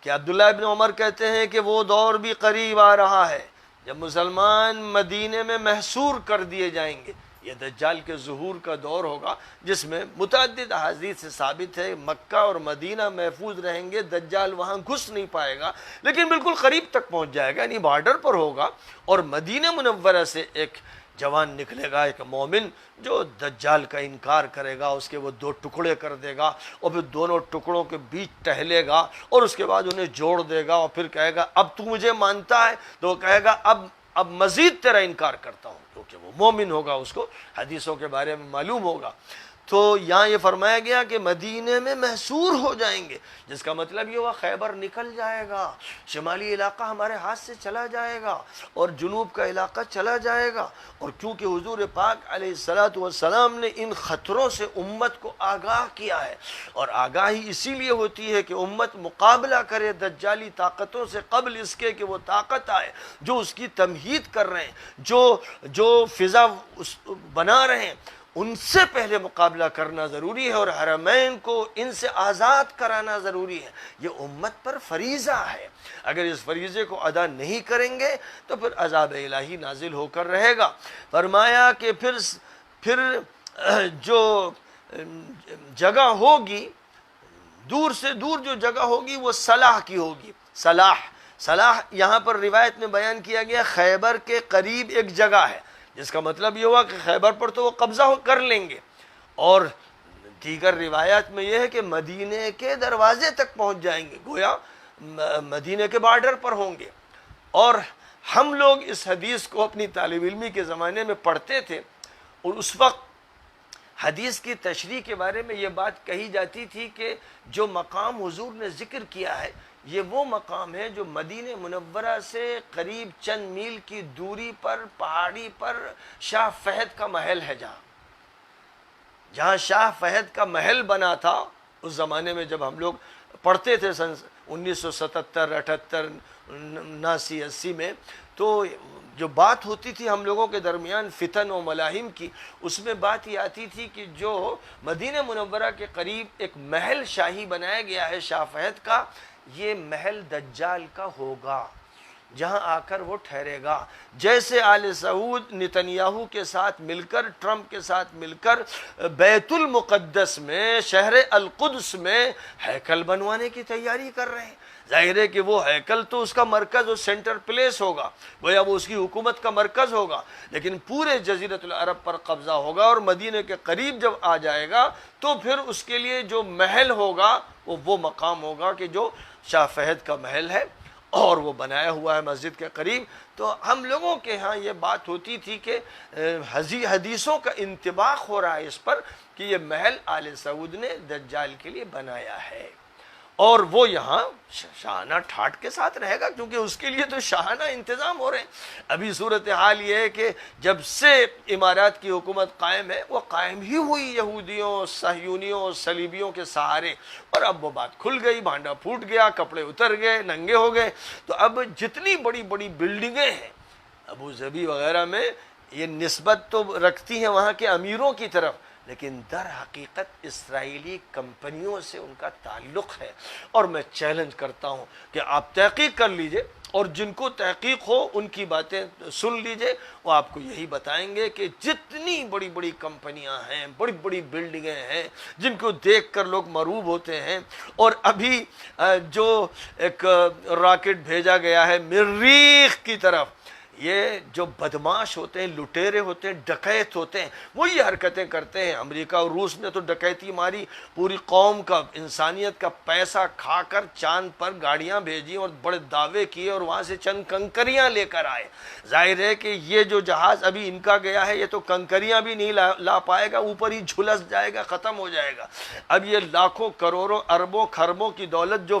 کہ عبداللہ ابن عمر کہتے ہیں کہ وہ دور بھی قریب آ رہا ہے جب مسلمان مدینے میں محصور کر دیے جائیں گے۔ یہ دجال کے ظہور کا دور ہوگا جس میں متعدد احادیث سے ثابت ہے مکہ اور مدینہ محفوظ رہیں گے، دجال وہاں گھس نہیں پائے گا، لیکن بالکل قریب تک پہنچ جائے گا، یعنی بارڈر پر ہوگا، اور مدینہ منورہ سے ایک جوان نکلے گا، ایک مومن جو دجال کا انکار کرے گا، اس کے وہ دو ٹکڑے کر دے گا، اور پھر دونوں ٹکڑوں کے بیچ ٹہلے گا، اور اس کے بعد انہیں جوڑ دے گا، اور پھر کہے گا اب تو مجھے مانتا ہے، تو وہ کہے گا اب مزید تیرا انکار کرتا ہوں، کیونکہ وہ مومن ہوگا، اس کو حدیثوں کے بارے میں معلوم ہوگا۔ تو یہاں یہ فرمایا گیا کہ مدینے میں محصور ہو جائیں گے، جس کا مطلب یہ ہوا خیبر نکل جائے گا، شمالی علاقہ ہمارے ہاتھ سے چلا جائے گا، اور جنوب کا علاقہ چلا جائے گا۔ اور کیونکہ حضور پاک علیہ الصلوۃ والسلام نے ان خطروں سے امت کو آگاہ کیا ہے، اور آگاہی اسی لیے ہوتی ہے کہ امت مقابلہ کرے دجالی طاقتوں سے قبل اس کے کہ وہ طاقت آئے جو اس کی تمہید کر رہے ہیں، جو فضا بنا رہے ہیں، ان سے پہلے مقابلہ کرنا ضروری ہے، اور حرمین کو ان سے آزاد کرانا ضروری ہے۔ یہ امت پر فریضہ ہے، اگر اس فریضے کو ادا نہیں کریں گے تو پھر عذاب الہی نازل ہو کر رہے گا۔ فرمایا کہ پھر جو جگہ ہوگی، دور سے دور جو جگہ ہوگی وہ صلاح کی ہوگی۔ صلاح یہاں پر روایت میں بیان کیا گیا خیبر کے قریب ایک جگہ ہے، جس کا مطلب یہ ہوا کہ خیبر پر تو وہ قبضہ کر لیں گے، اور دیگر روایات میں یہ ہے کہ مدینے کے دروازے تک پہنچ جائیں گے، گویا مدینے کے بارڈر پر ہوں گے۔ اور ہم لوگ اس حدیث کو اپنی طالب علمی کے زمانے میں پڑھتے تھے، اور اس وقت حدیث کی تشریح کے بارے میں یہ بات کہی جاتی تھی کہ جو مقام حضور نے ذکر کیا ہے یہ وہ مقام ہے جو مدینہ منورہ سے قریب چند میل کی دوری پر پہاڑی پر شاہ فہد کا محل ہے، جہاں شاہ فہد کا محل بنا تھا۔ اس زمانے میں جب ہم لوگ پڑھتے تھے سن 1977 78 79 80 میں، تو جو بات ہوتی تھی ہم لوگوں کے درمیان فتن و ملاحم کی، اس میں بات یہ آتی تھی کہ جو مدینہ منورہ کے قریب ایک محل شاہی بنایا گیا ہے شاہ فہد کا، یہ محل دجال کا ہوگا، جہاں آ کر وہ ٹھہرے گا۔ جیسے آل سعود نتنیاہو کے ساتھ مل کر، ٹرمپ کے ساتھ مل کر بیت المقدس میں، شہر القدس میں ہیکل بنوانے کی تیاری کر رہے ہیں۔ ظاہر ہے کہ وہ ہیکل تو اس کا مرکز اور سینٹر پلیس ہوگا، گویا وہ اس کی حکومت کا مرکز ہوگا، لیکن پورے جزیرۃ العرب پر قبضہ ہوگا، اور مدینے کے قریب جب آ جائے گا تو پھر اس کے لیے جو محل ہوگا وہ مقام ہوگا کہ جو شاہ فہد کا محل ہے، اور وہ بنایا ہوا ہے مسجد کے قریب۔ تو ہم لوگوں کے ہاں یہ بات ہوتی تھی کہ حدیثوں کا انطباق ہو رہا ہے اس پر کہ یہ محل آل سعود نے دجال کے لیے بنایا ہے، اور وہ یہاں شاہانہ ٹھاٹ کے ساتھ رہے گا، کیونکہ اس کے لیے تو شاہانہ انتظام ہو رہے ہیں۔ ابھی صورتحال یہ ہے کہ جب سے امارات کی حکومت قائم ہے، وہ قائم ہی ہوئی یہودیوں، صہیونیوں، صلیبیوں کے سہارے، اور اب وہ بات کھل گئی، بھانڈا پھوٹ گیا، کپڑے اتر گئے، ننگے ہو گئے۔ تو اب جتنی بڑی بڑی بلڈنگیں ہیں ابو ظبی وغیرہ میں، یہ نسبت تو رکھتی ہیں وہاں کے امیروں کی طرف، لیکن در حقیقت اسرائیلی کمپنیوں سے ان کا تعلق ہے۔ اور میں چیلنج کرتا ہوں کہ آپ تحقیق کر لیجئے، اور جن کو تحقیق ہو ان کی باتیں سن لیجئے، وہ آپ کو یہی بتائیں گے کہ جتنی بڑی بڑی کمپنیاں ہیں، بڑی بڑی بلڈنگیں ہیں، جن کو دیکھ کر لوگ مرعوب ہوتے ہیں، اور ابھی جو ایک راکٹ بھیجا گیا ہے مریخ کی طرف، یہ جو بدماش ہوتے ہیں، لٹیرے ہوتے ہیں، ڈکیت ہوتے ہیں، وہی حرکتیں کرتے ہیں۔ امریکہ اور روس نے تو ڈکیتی ماری، پوری قوم کا، انسانیت کا پیسہ کھا کر چاند پر گاڑیاں بھیجی اور بڑے دعوے کیے، اور وہاں سے چند کنکریاں لے کر آئے۔ ظاہر ہے کہ یہ جو جہاز ابھی ان کا گیا ہے، یہ تو کنکریاں بھی نہیں لا پائے گا، اوپر ہی جھلس جائے گا، ختم ہو جائے گا۔ اب یہ لاکھوں کروڑوں اربوں خربوں کی دولت جو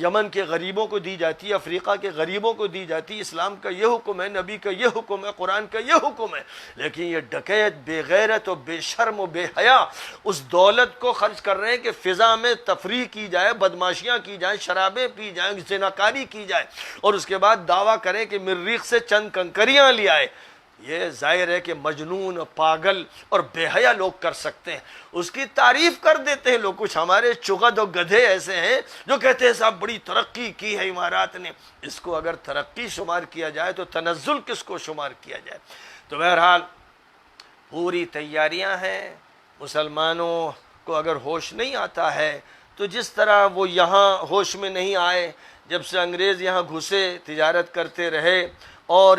یمن کے غریبوں کو دی جاتی ہے، افریقہ کے غریبوں کو دی جاتی ہے، اسلام کا یہ حکم ہے، نبی کا یہ حکم ہے، قرآن کا یہ حکم ہے، لیکن یہ ڈکیت، بے غیرت و بے شرم و بے حیا اس دولت کو خرچ کر رہے ہیں کہ فضا میں تفریح کی جائے، بدماشیاں کی جائیں، شرابیں پی جائیں، زناکاری کی جائے، اور اس کے بعد دعویٰ کریں کہ مریخ سے چند کنکریاں لے آئے۔ یہ ظاہر ہے کہ مجنون، پاگل اور بے حیا لوگ کر سکتے ہیں۔ اس کی تعریف کر دیتے ہیں لوگ، کچھ ہمارے چغد و گدھے ایسے ہیں جو کہتے ہیں صاحب بڑی ترقی کی ہے امارات نے۔ اس کو اگر ترقی شمار کیا جائے تو تنزل کس کو شمار کیا جائے؟ تو بہرحال پوری تیاریاں ہیں۔ مسلمانوں کو اگر ہوش نہیں آتا ہے تو جس طرح وہ یہاں ہوش میں نہیں آئے، جب سے انگریز یہاں گھسے، تجارت کرتے رہے اور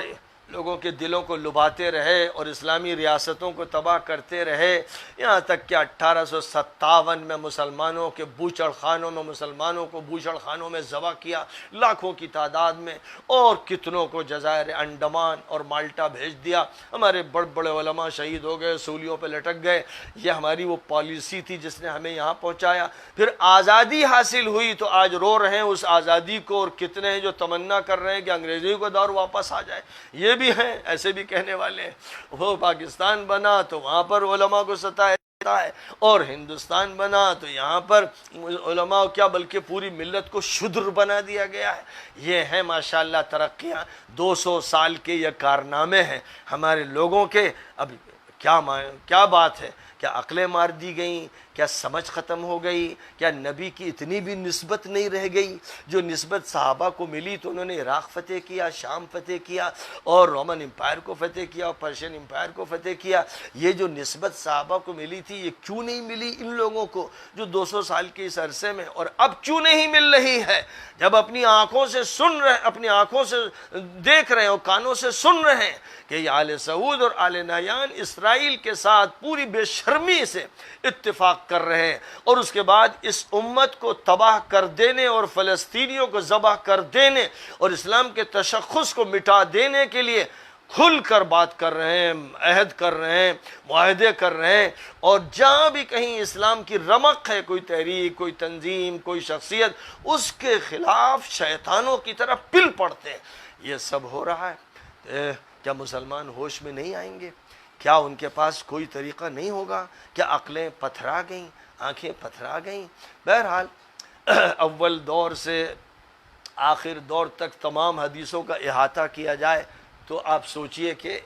لوگوں کے دلوں کو لبھاتے رہے اور اسلامی ریاستوں کو تباہ کرتے رہے، یہاں تک کہ 1857 میں مسلمانوں کے بوچڑ خانوں میں، مسلمانوں کو بوچڑ خانوں میں ذبح کیا، لاکھوں کی تعداد میں، اور کتنوں کو جزائر انڈمان اور مالٹا بھیج دیا۔ ہمارے بڑے بڑے علماء شہید ہو گئے، سولیوں پہ لٹک گئے۔ یہ ہماری وہ پالیسی تھی جس نے ہمیں یہاں پہنچایا۔ پھر آزادی حاصل ہوئی تو آج رو رہے ہیں اس آزادی کو، اور کتنے ہیں جو تمنا کر رہے ہیں کہ انگریزی کا دور واپس آ جائے۔ یہ بھی ہیں، ایسے بھی کہنے والے ہیں۔ وہ پاکستان بنا تو وہاں پر علماء کو ستایا جاتا ہے، اور ہندوستان بنا تو یہاں پر علماء کیا بلکہ پوری ملت کو شودر بنا دیا گیا ہے۔ یہ ہیں ماشاءاللہ ترقیاں، 200 سال کے یہ کارنامے ہیں ہمارے لوگوں کے۔ اب کیا بات ہے؟ کیا عقلیں مار دی گئیں؟ کیا سمجھ ختم ہو گئی؟ کیا نبی کی اتنی بھی نسبت نہیں رہ گئی؟ جو نسبت صحابہ کو ملی تو انہوں نے عراق فتح کیا، شام فتح کیا، اور رومن امپائر کو فتح کیا، اور پرشین امپائر کو فتح کیا۔ یہ جو نسبت صحابہ کو ملی تھی، یہ کیوں نہیں ملی ان لوگوں کو جو 200 سال کے اس عرصے میں؟ اور اب کیوں نہیں مل رہی ہے؟ جب اپنی آنکھوں سے سن رہے، اپنی آنکھوں سے دیکھ رہے ہیں اور کانوں سے سن رہے ہیں کہ یہ آل سعود اور آل نہیان اسرائیل کے ساتھ پوری بے شرمی سے اتفاق کر رہے ہیں، اور اس کے بعد اس امت کو تباہ کر دینے اور فلسطینیوں کو ذبح کر دینے اور اسلام کے تشخص کو مٹا دینے کے لیے کھل کر بات کر رہے ہیں، عہد کر رہے ہیں، معاہدے کر رہے ہیں، اور جہاں بھی کہیں اسلام کی رمق ہے، کوئی تحریک، کوئی تنظیم، کوئی شخصیت، اس کے خلاف شیطانوں کی طرح پل پڑتے ہیں۔ یہ سب ہو رہا ہے۔ کیا مسلمان ہوش میں نہیں آئیں گے؟ کیا ان کے پاس کوئی طریقہ نہیں ہوگا؟ کیا عقلیں پتھرا گئیں، آنکھیں پتھرا گئیں؟ بہرحال اول دور سے آخر دور تک تمام حدیثوں کا احاطہ کیا جائے تو آپ سوچئے کہ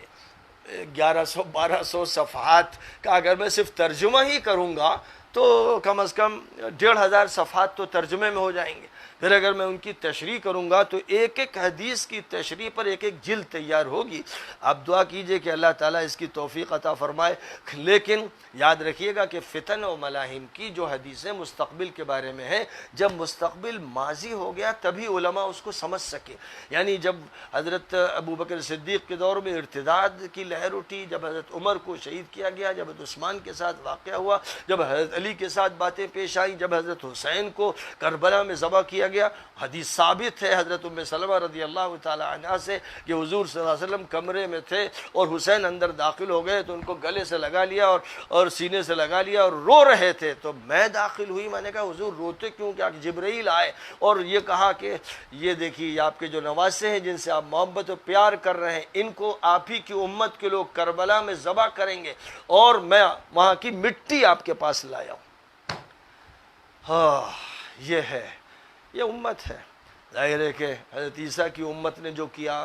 1100-1200 صفحات کا اگر میں صرف ترجمہ ہی کروں گا تو کم از کم 1500 صفحات تو ترجمے میں ہو جائیں گے۔ پھر اگر میں ان کی تشریح کروں گا تو ایک ایک حدیث کی تشریح پر ایک ایک جلد تیار ہوگی۔ آپ دعا کیجئے کہ اللہ تعالیٰ اس کی توفیق عطا فرمائے۔ لیکن یاد رکھیے گا کہ فتن و ملاحم کی جو حدیثیں مستقبل کے بارے میں ہیں، جب مستقبل ماضی ہو گیا تبھی علماء اس کو سمجھ سکے۔ یعنی جب حضرت ابوبکر صدیق کے دور میں ارتداد کی لہر اٹھی، جب حضرت عمر کو شہید کیا گیا، جب حضرت عثمان کے ساتھ واقعہ ہوا، جب حضرت علی کے ساتھ باتیں پیش آئیں، جب حضرت حسین کو کربلا میں ذبح کیا گیا، حدیث ثابت ہے حضرت ام سلمہ رضی اللہ تعالی عنہ سے کہ حضور صلی اللہ علیہ وسلم کمرے میں تھے اور حسین اندر داخل ہو گئے تو ان کو گلے سے لگا لیا اور سینے سے لگا لیا اور رو رہے تھے، تو میں داخل ہوئی، میں نے کہا حضور روتے کیوں؟ کہ جبرائیل آئے اور یہ کہا کہ یہ دیکھیے آپ کے جو نواسے ہیں جن سے آپ محبت و پیار کر رہے ہیں، ان کو آپ ہی کی امت کے لوگ کربلا میں ذبح کریں گے اور میں وہاں کی مٹی آپ کے پاس لایا ہوں۔ ہاں یہ ہے، یہ امت ہے۔ ظاہر ہے کہ حضرت عیسیٰ کی امت نے جو کیا،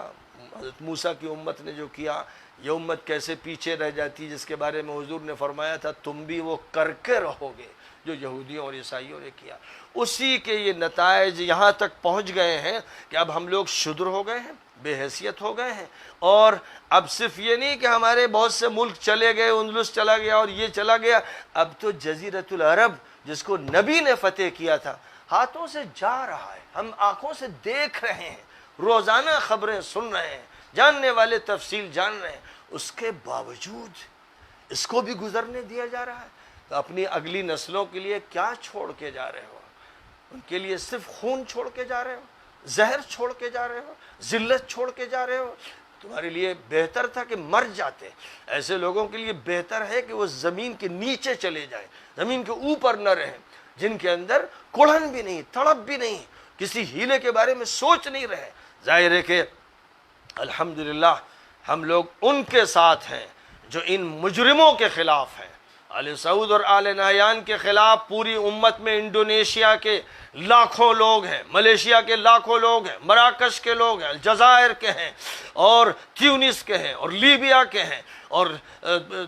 حضرت موسیٰ کی امت نے جو کیا، یہ امت کیسے پیچھے رہ جاتی، جس کے بارے میں حضور نے فرمایا تھا تم بھی وہ کر کے رہو گے جو یہودیوں اور عیسائیوں نے کیا۔ اسی کے یہ نتائج یہاں تک پہنچ گئے ہیں کہ اب ہم لوگ شدر ہو گئے ہیں، بے حیثیت ہو گئے ہیں، اور اب صرف یہ نہیں کہ ہمارے بہت سے ملک چلے گئے، اندلس چلا گیا اور یہ چلا گیا، اب تو جزیرۃ العرب جس کو نبی نے فتح کیا تھا ہاتھوں سے جا رہا ہے، ہم آنکھوں سے دیکھ رہے ہیں، روزانہ خبریں سن رہے ہیں، جاننے والے تفصیل جان رہے ہیں، اس کے باوجود اس کو بھی گزرنے دیا جا رہا ہے۔ تو اپنی اگلی نسلوں کے لیے کیا چھوڑ کے جا رہے ہو؟ ان کے لیے صرف خون چھوڑ کے جا رہے ہو، زہر چھوڑ کے جا رہے ہو، ذلت چھوڑ کے جا رہے ہو؟ تمہارے لیے بہتر تھا کہ مر جاتے۔ ایسے لوگوں کے لیے بہتر ہے کہ وہ زمین کے نیچے چلے جائیں، زمین کے اوپر نہ رہیں، جن کے اندر کڑھن بھی نہیں، تڑپ بھی نہیں، کسی ہیلے کے بارے میں سوچ نہیں رہے۔ ظاہر ہے کہ الحمدللہ ہم لوگ ان کے ساتھ ہیں جو ان مجرموں کے خلاف ہیں، آل سعود اور آل نہیان کے خلاف پوری امت میں انڈونیشیا کے لاکھوں لوگ ہیں، ملیشیا کے لاکھوں لوگ ہیں، مراکش کے لوگ ہیں، الجزائر کے ہیں اور تیونس کے ہیں اور لیبیا کے ہیں اور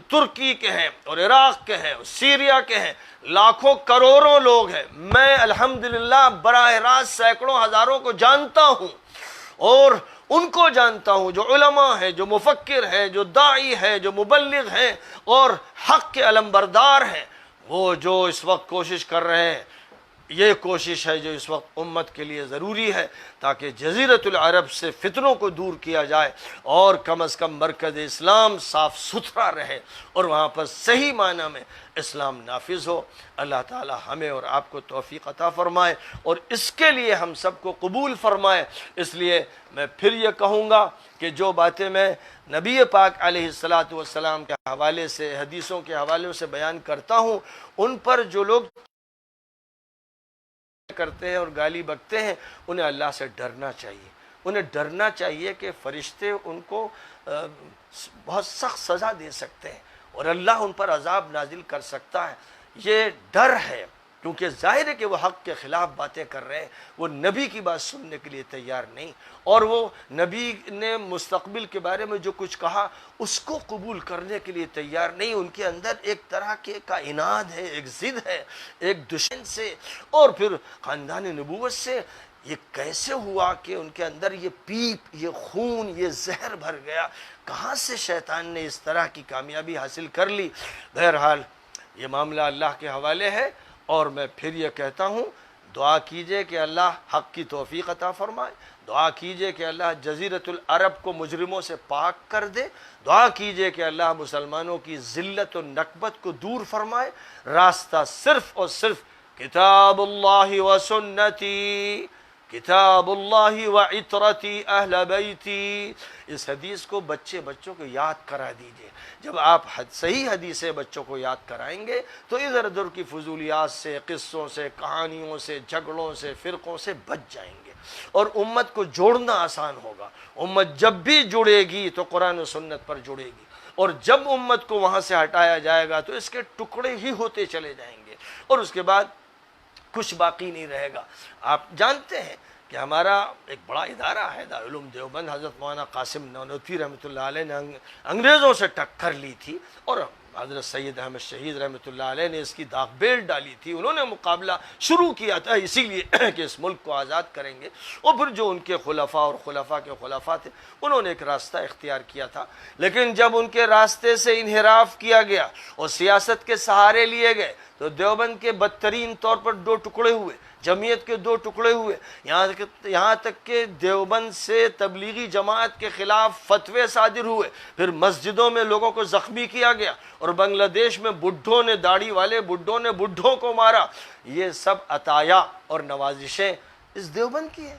ترکی کے ہیں اور عراق کے ہیں اور سیریا کے ہیں، لاکھوں کروڑوں لوگ ہیں۔ میں الحمدللہ براہ راست سینکڑوں ہزاروں کو جانتا ہوں اور ان کو جانتا ہوں جو علماء ہیں، جو مفکر ہیں، جو داعی ہیں، جو مبلغ ہیں اور حق کے علمبردار ہیں، وہ جو اس وقت کوشش کر رہے ہیں، یہ کوشش ہے جو اس وقت امت کے لیے ضروری ہے تاکہ جزیرۃ العرب سے فتنوں کو دور کیا جائے اور کم از کم مرکز اسلام صاف ستھرا رہے اور وہاں پر صحیح معنی میں اسلام نافذ ہو۔ اللہ تعالی ہمیں اور آپ کو توفیق عطا فرمائے اور اس کے لیے ہم سب کو قبول فرمائے۔ اس لیے میں پھر یہ کہوں گا کہ جو باتیں میں نبی پاک علیہ الصلاۃ کے حوالے سے، حدیثوں کے حوالے سے بیان کرتا ہوں، ان پر جو لوگ کرتے ہیں اور گالی بکتے ہیں، انہیں اللہ سے ڈرنا چاہیے، انہیں ڈرنا چاہیے کہ فرشتے ان کو بہت سخت سزا دے سکتے ہیں اور اللہ ان پر عذاب نازل کر سکتا ہے۔ یہ ڈر ہے کیونکہ ظاہر ہے کہ وہ حق کے خلاف باتیں کر رہے ہیں، وہ نبی کی بات سننے کے لیے تیار نہیں، اور وہ نبی نے مستقبل کے بارے میں جو کچھ کہا اس کو قبول کرنے کے لیے تیار نہیں۔ ان کے اندر ایک طرح کے کا عناد ہے، ایک ضد ہے، ایک دشمن سے اور پھر خاندان نبوت سے۔ یہ کیسے ہوا کہ ان کے اندر یہ پیپ، یہ خون، یہ زہر بھر گیا؟ کہاں سے شیطان نے اس طرح کی کامیابی حاصل کر لی؟ بہرحال یہ معاملہ اللہ کے حوالے ہے، اور میں پھر یہ کہتا ہوں دعا کیجئے کہ اللہ حق کی توفیق عطا فرمائے، دعا کیجئے کہ اللہ جزیرۃ العرب کو مجرموں سے پاک کر دے، دعا کیجئے کہ اللہ مسلمانوں کی ذلت و نکبت کو دور فرمائے۔ راستہ صرف اور صرف کتاب اللہ و سنتی، کتاب اللہ و عطرتی اہل بیتی۔ اس حدیث کو بچوں کو یاد کرا دیجئے۔ جب آپ صحیح حدیثیں بچوں کو یاد کرائیں گے تو ادھر ادھر کی فضولیات سے، قصوں سے، کہانیوں سے، جھگڑوں سے، فرقوں سے بچ جائیں گے اور امت کو جوڑنا آسان ہوگا۔ امت جب بھی جڑے گی تو قرآن و سنت پر جڑے گی، اور جب امت کو وہاں سے ہٹایا جائے گا تو اس کے ٹکڑے ہی ہوتے چلے جائیں گے اور اس کے بعد کچھ باقی نہیں رہے گا۔ آپ جانتے ہیں کہ ہمارا ایک بڑا ادارہ ہے دارالعلوم دیوبند، حضرت مولانا قاسم نانوتوی رحمۃ اللہ علیہ نے انگریزوں سے ٹکر لی تھی اور حضرت سید احمد شہید رحمۃ اللہ علیہ نے اس کی داغ بیل ڈالی تھی۔ انہوں نے مقابلہ شروع کیا تھا اسی لیے کہ اس ملک کو آزاد کریں گے، اور پھر جو ان کے خلفاء اور خلفاء کے خلفاء تھے انہوں نے ایک راستہ اختیار کیا تھا، لیکن جب ان کے راستے سے انحراف کیا گیا اور سیاست کے سہارے لیے گئے تو دیوبند کے بدترین طور پر دو ٹکڑے ہوئے۔ جمعیت کے 2 ٹکڑے ہوئے، یہاں تک کہ دیوبند سے تبلیغی جماعت کے خلاف فتوے صادر ہوئے، پھر مسجدوں میں لوگوں کو زخمی کیا گیا، اور بنگلہ دیش میں بڈھوں نے، داڑھی والے بڈھوں نے بڈھوں کو مارا۔ یہ سب عطایا اور نوازشیں اس دیوبند کی ہیں۔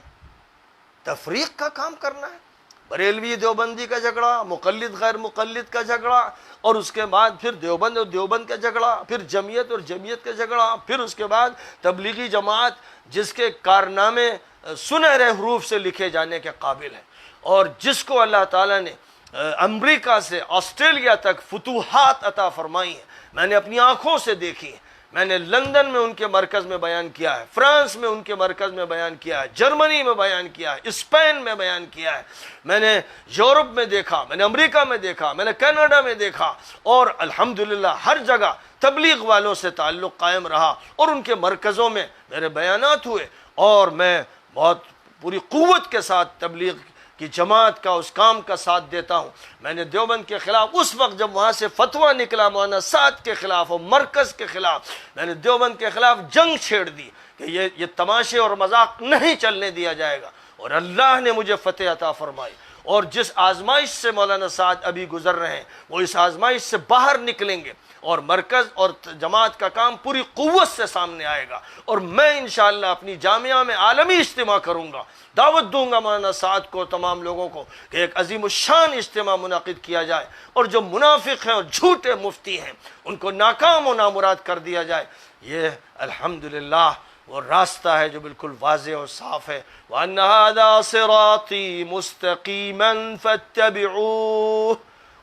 تفریق کا کام کرنا ہے، بریلوی دیوبندی کا جھگڑا، مقلد غیر مقلد کا جھگڑا، اور اس کے بعد پھر دیوبند اور دیوبند کا جھگڑا، پھر جمعیت اور جمعیت کا جھگڑا، پھر اس کے بعد تبلیغی جماعت جس کے کارنامے سنہرے حروف سے لکھے جانے کے قابل ہیں، اور جس کو اللہ تعالیٰ نے امریکہ سے آسٹریلیا تک فتوحات عطا فرمائی ہیں، میں نے اپنی آنکھوں سے دیکھی ہیں۔ میں نے لندن میں ان کے مرکز میں بیان کیا ہے، فرانس میں ان کے مرکز میں بیان کیا ہے، جرمنی میں بیان کیا ہے، اسپین میں بیان کیا ہے، میں نے یورپ میں دیکھا، میں نے امریکہ میں دیکھا، میں نے کینیڈا میں دیکھا، اور الحمدللہ ہر جگہ تبلیغ والوں سے تعلق قائم رہا، اور ان کے مرکزوں میں میرے بیانات ہوئے، اور میں بہت پوری قوت کے ساتھ تبلیغ کی جماعت کا اس کام کا ساتھ دیتا ہوں۔ میں نے دیوبند کے خلاف اس وقت جب وہاں سے فتویٰ نکلا مولانا سعد کے خلاف اور مرکز کے خلاف، میں نے دیوبند کے خلاف جنگ چھیڑ دی کہ یہ تماشے اور مذاق نہیں چلنے دیا جائے گا، اور اللہ نے مجھے فتح عطا فرمائی۔ اور جس آزمائش سے مولانا سعد ابھی گزر رہے ہیں، وہ اس آزمائش سے باہر نکلیں گے، اور مرکز اور جماعت کا کام پوری قوت سے سامنے آئے گا، اور میں انشاءاللہ اپنی جامعہ میں عالمی اجتماع کروں گا، دعوت دوں گا مولانا سعد کو، تمام لوگوں کو، کہ ایک عظیم الشان اجتماع منعقد کیا جائے، اور جو منافق ہیں اور جھوٹے مفتی ہیں ان کو ناکام و نامراد کر دیا جائے۔ یہ الحمدللہ وہ راستہ ہے جو بالکل واضح اور صاف ہے۔ وَأَنَّ هَذَا صِرَاطِي مُسْتَقِيمًا فَاتَّبِعُوهُ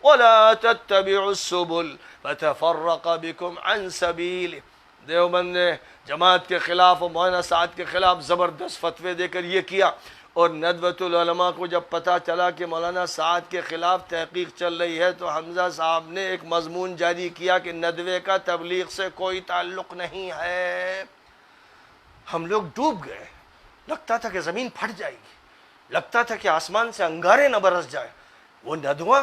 وَلَا تَتَّبِعُوا السُّبُلَ فَتَفَرَّقَ بِكُمْ عَنْ سَبِيلِهِ۔ دیوبند نے جماعت کے خلاف اور مولانا سعد کے خلاف زبردست فتوے دے کر یہ کیا، اور ندوۃ العلماء کو جب پتہ چلا کہ مولانا سعد کے خلاف تحقیق چل رہی ہے، تو حمزہ صاحب نے ایک مضمون جاری کیا کہ ندوے کا تبلیغ سے کوئی تعلق نہیں ہے۔ ہم لوگ ڈوب گئے، لگتا تھا کہ زمین پھٹ جائے گی، لگتا تھا کہ آسمان سے انگارے نہ برس جائے۔ وہ ندوہ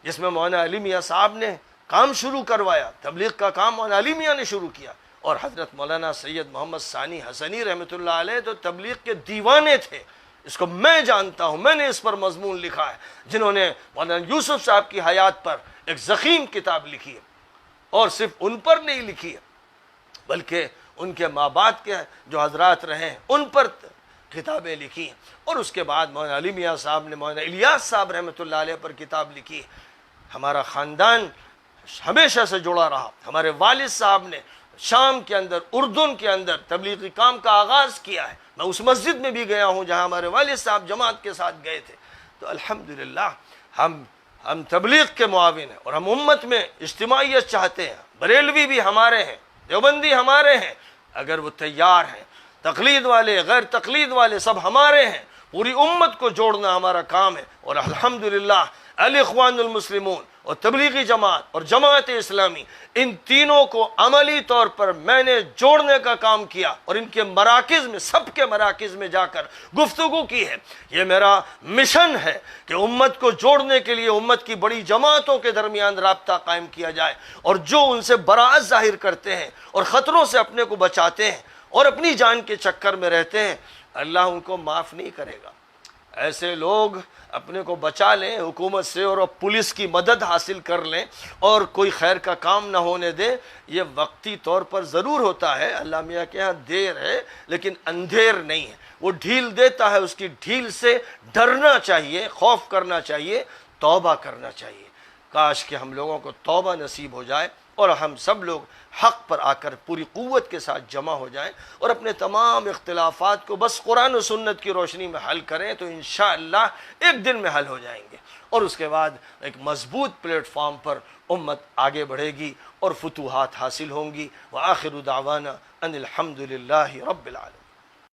جس میں مولانا علی میاں صاحب نے کام شروع کروایا، تبلیغ کا کام مولانا علی میاں نے شروع کیا، اور حضرت مولانا سید محمد ثانی حسنی رحمۃ اللہ علیہ تو تبلیغ کے دیوانے تھے، اس کو میں جانتا ہوں، میں نے اس پر مضمون لکھا ہے، جنہوں نے مولانا یوسف صاحب کی حیات پر ایک ضخیم کتاب لکھی ہے، اور صرف ان پر نہیں لکھی ہے بلکہ ان کے ماں باپ کے جو حضرات رہے ہیں ان پر کتابیں لکھی ہیں، اور اس کے بعد مولانا علی میاں صاحب نے مولانا الیاس صاحب رحمۃ اللہ علیہ پر کتاب لکھی ہے۔ ہمارا خاندان ہمیشہ سے جڑا رہا، ہمارے والد صاحب نے شام کے اندر، اردن کے اندر تبلیغی کام کا آغاز کیا ہے، میں اس مسجد میں بھی گیا ہوں جہاں ہمارے والد صاحب جماعت کے ساتھ گئے تھے۔ تو الحمدللہ ہم تبلیغ کے معاون ہیں، اور ہم امت میں اجتماعیت چاہتے ہیں، بریلوی بھی ہمارے ہیں، دیوبندی ہمارے ہیں، اگر وہ تیار ہیں، تقلید والے غیر تقلید والے سب ہمارے ہیں، پوری امت کو جوڑنا ہمارا کام ہے۔ اور الحمدللہ الاخوان المسلمون اور تبلیغی جماعت اور جماعت اسلامی، ان تینوں کو عملی طور پر میں نے جوڑنے کا کام کیا، اور ان کے مراکز میں، سب کے مراکز میں جا کر گفتگو کی ہے۔ یہ میرا مشن ہے کہ امت کو جوڑنے کے لیے امت کی بڑی جماعتوں کے درمیان رابطہ قائم کیا جائے، اور جو ان سے براعت ظاہر کرتے ہیں اور خطروں سے اپنے کو بچاتے ہیں اور اپنی جان کے چکر میں رہتے ہیں، اللہ ان کو معاف نہیں کرے گا۔ ایسے لوگ اپنے کو بچا لیں حکومت سے اور پولیس کی مدد حاصل کر لیں اور کوئی خیر کا کام نہ ہونے دیں، یہ وقتی طور پر ضرور ہوتا ہے، اللہ میاں کے ہاں دیر ہے لیکن اندھیر نہیں ہے۔ وہ ڈھیل دیتا ہے، اس کی ڈھیل سے ڈرنا چاہیے، خوف کرنا چاہیے، توبہ کرنا چاہیے۔ کاش کہ ہم لوگوں کو توبہ نصیب ہو جائے اور ہم سب لوگ حق پر آ کر پوری قوت کے ساتھ جمع ہو جائیں اور اپنے تمام اختلافات کو بس قرآن و سنت کی روشنی میں حل کریں، تو انشاءاللہ ایک دن میں حل ہو جائیں گے، اور اس کے بعد ایک مضبوط پلیٹ فارم پر امت آگے بڑھے گی اور فتوحات حاصل ہوں گی۔ وآخر دعوانا ان الحمد للہ رب العالمین۔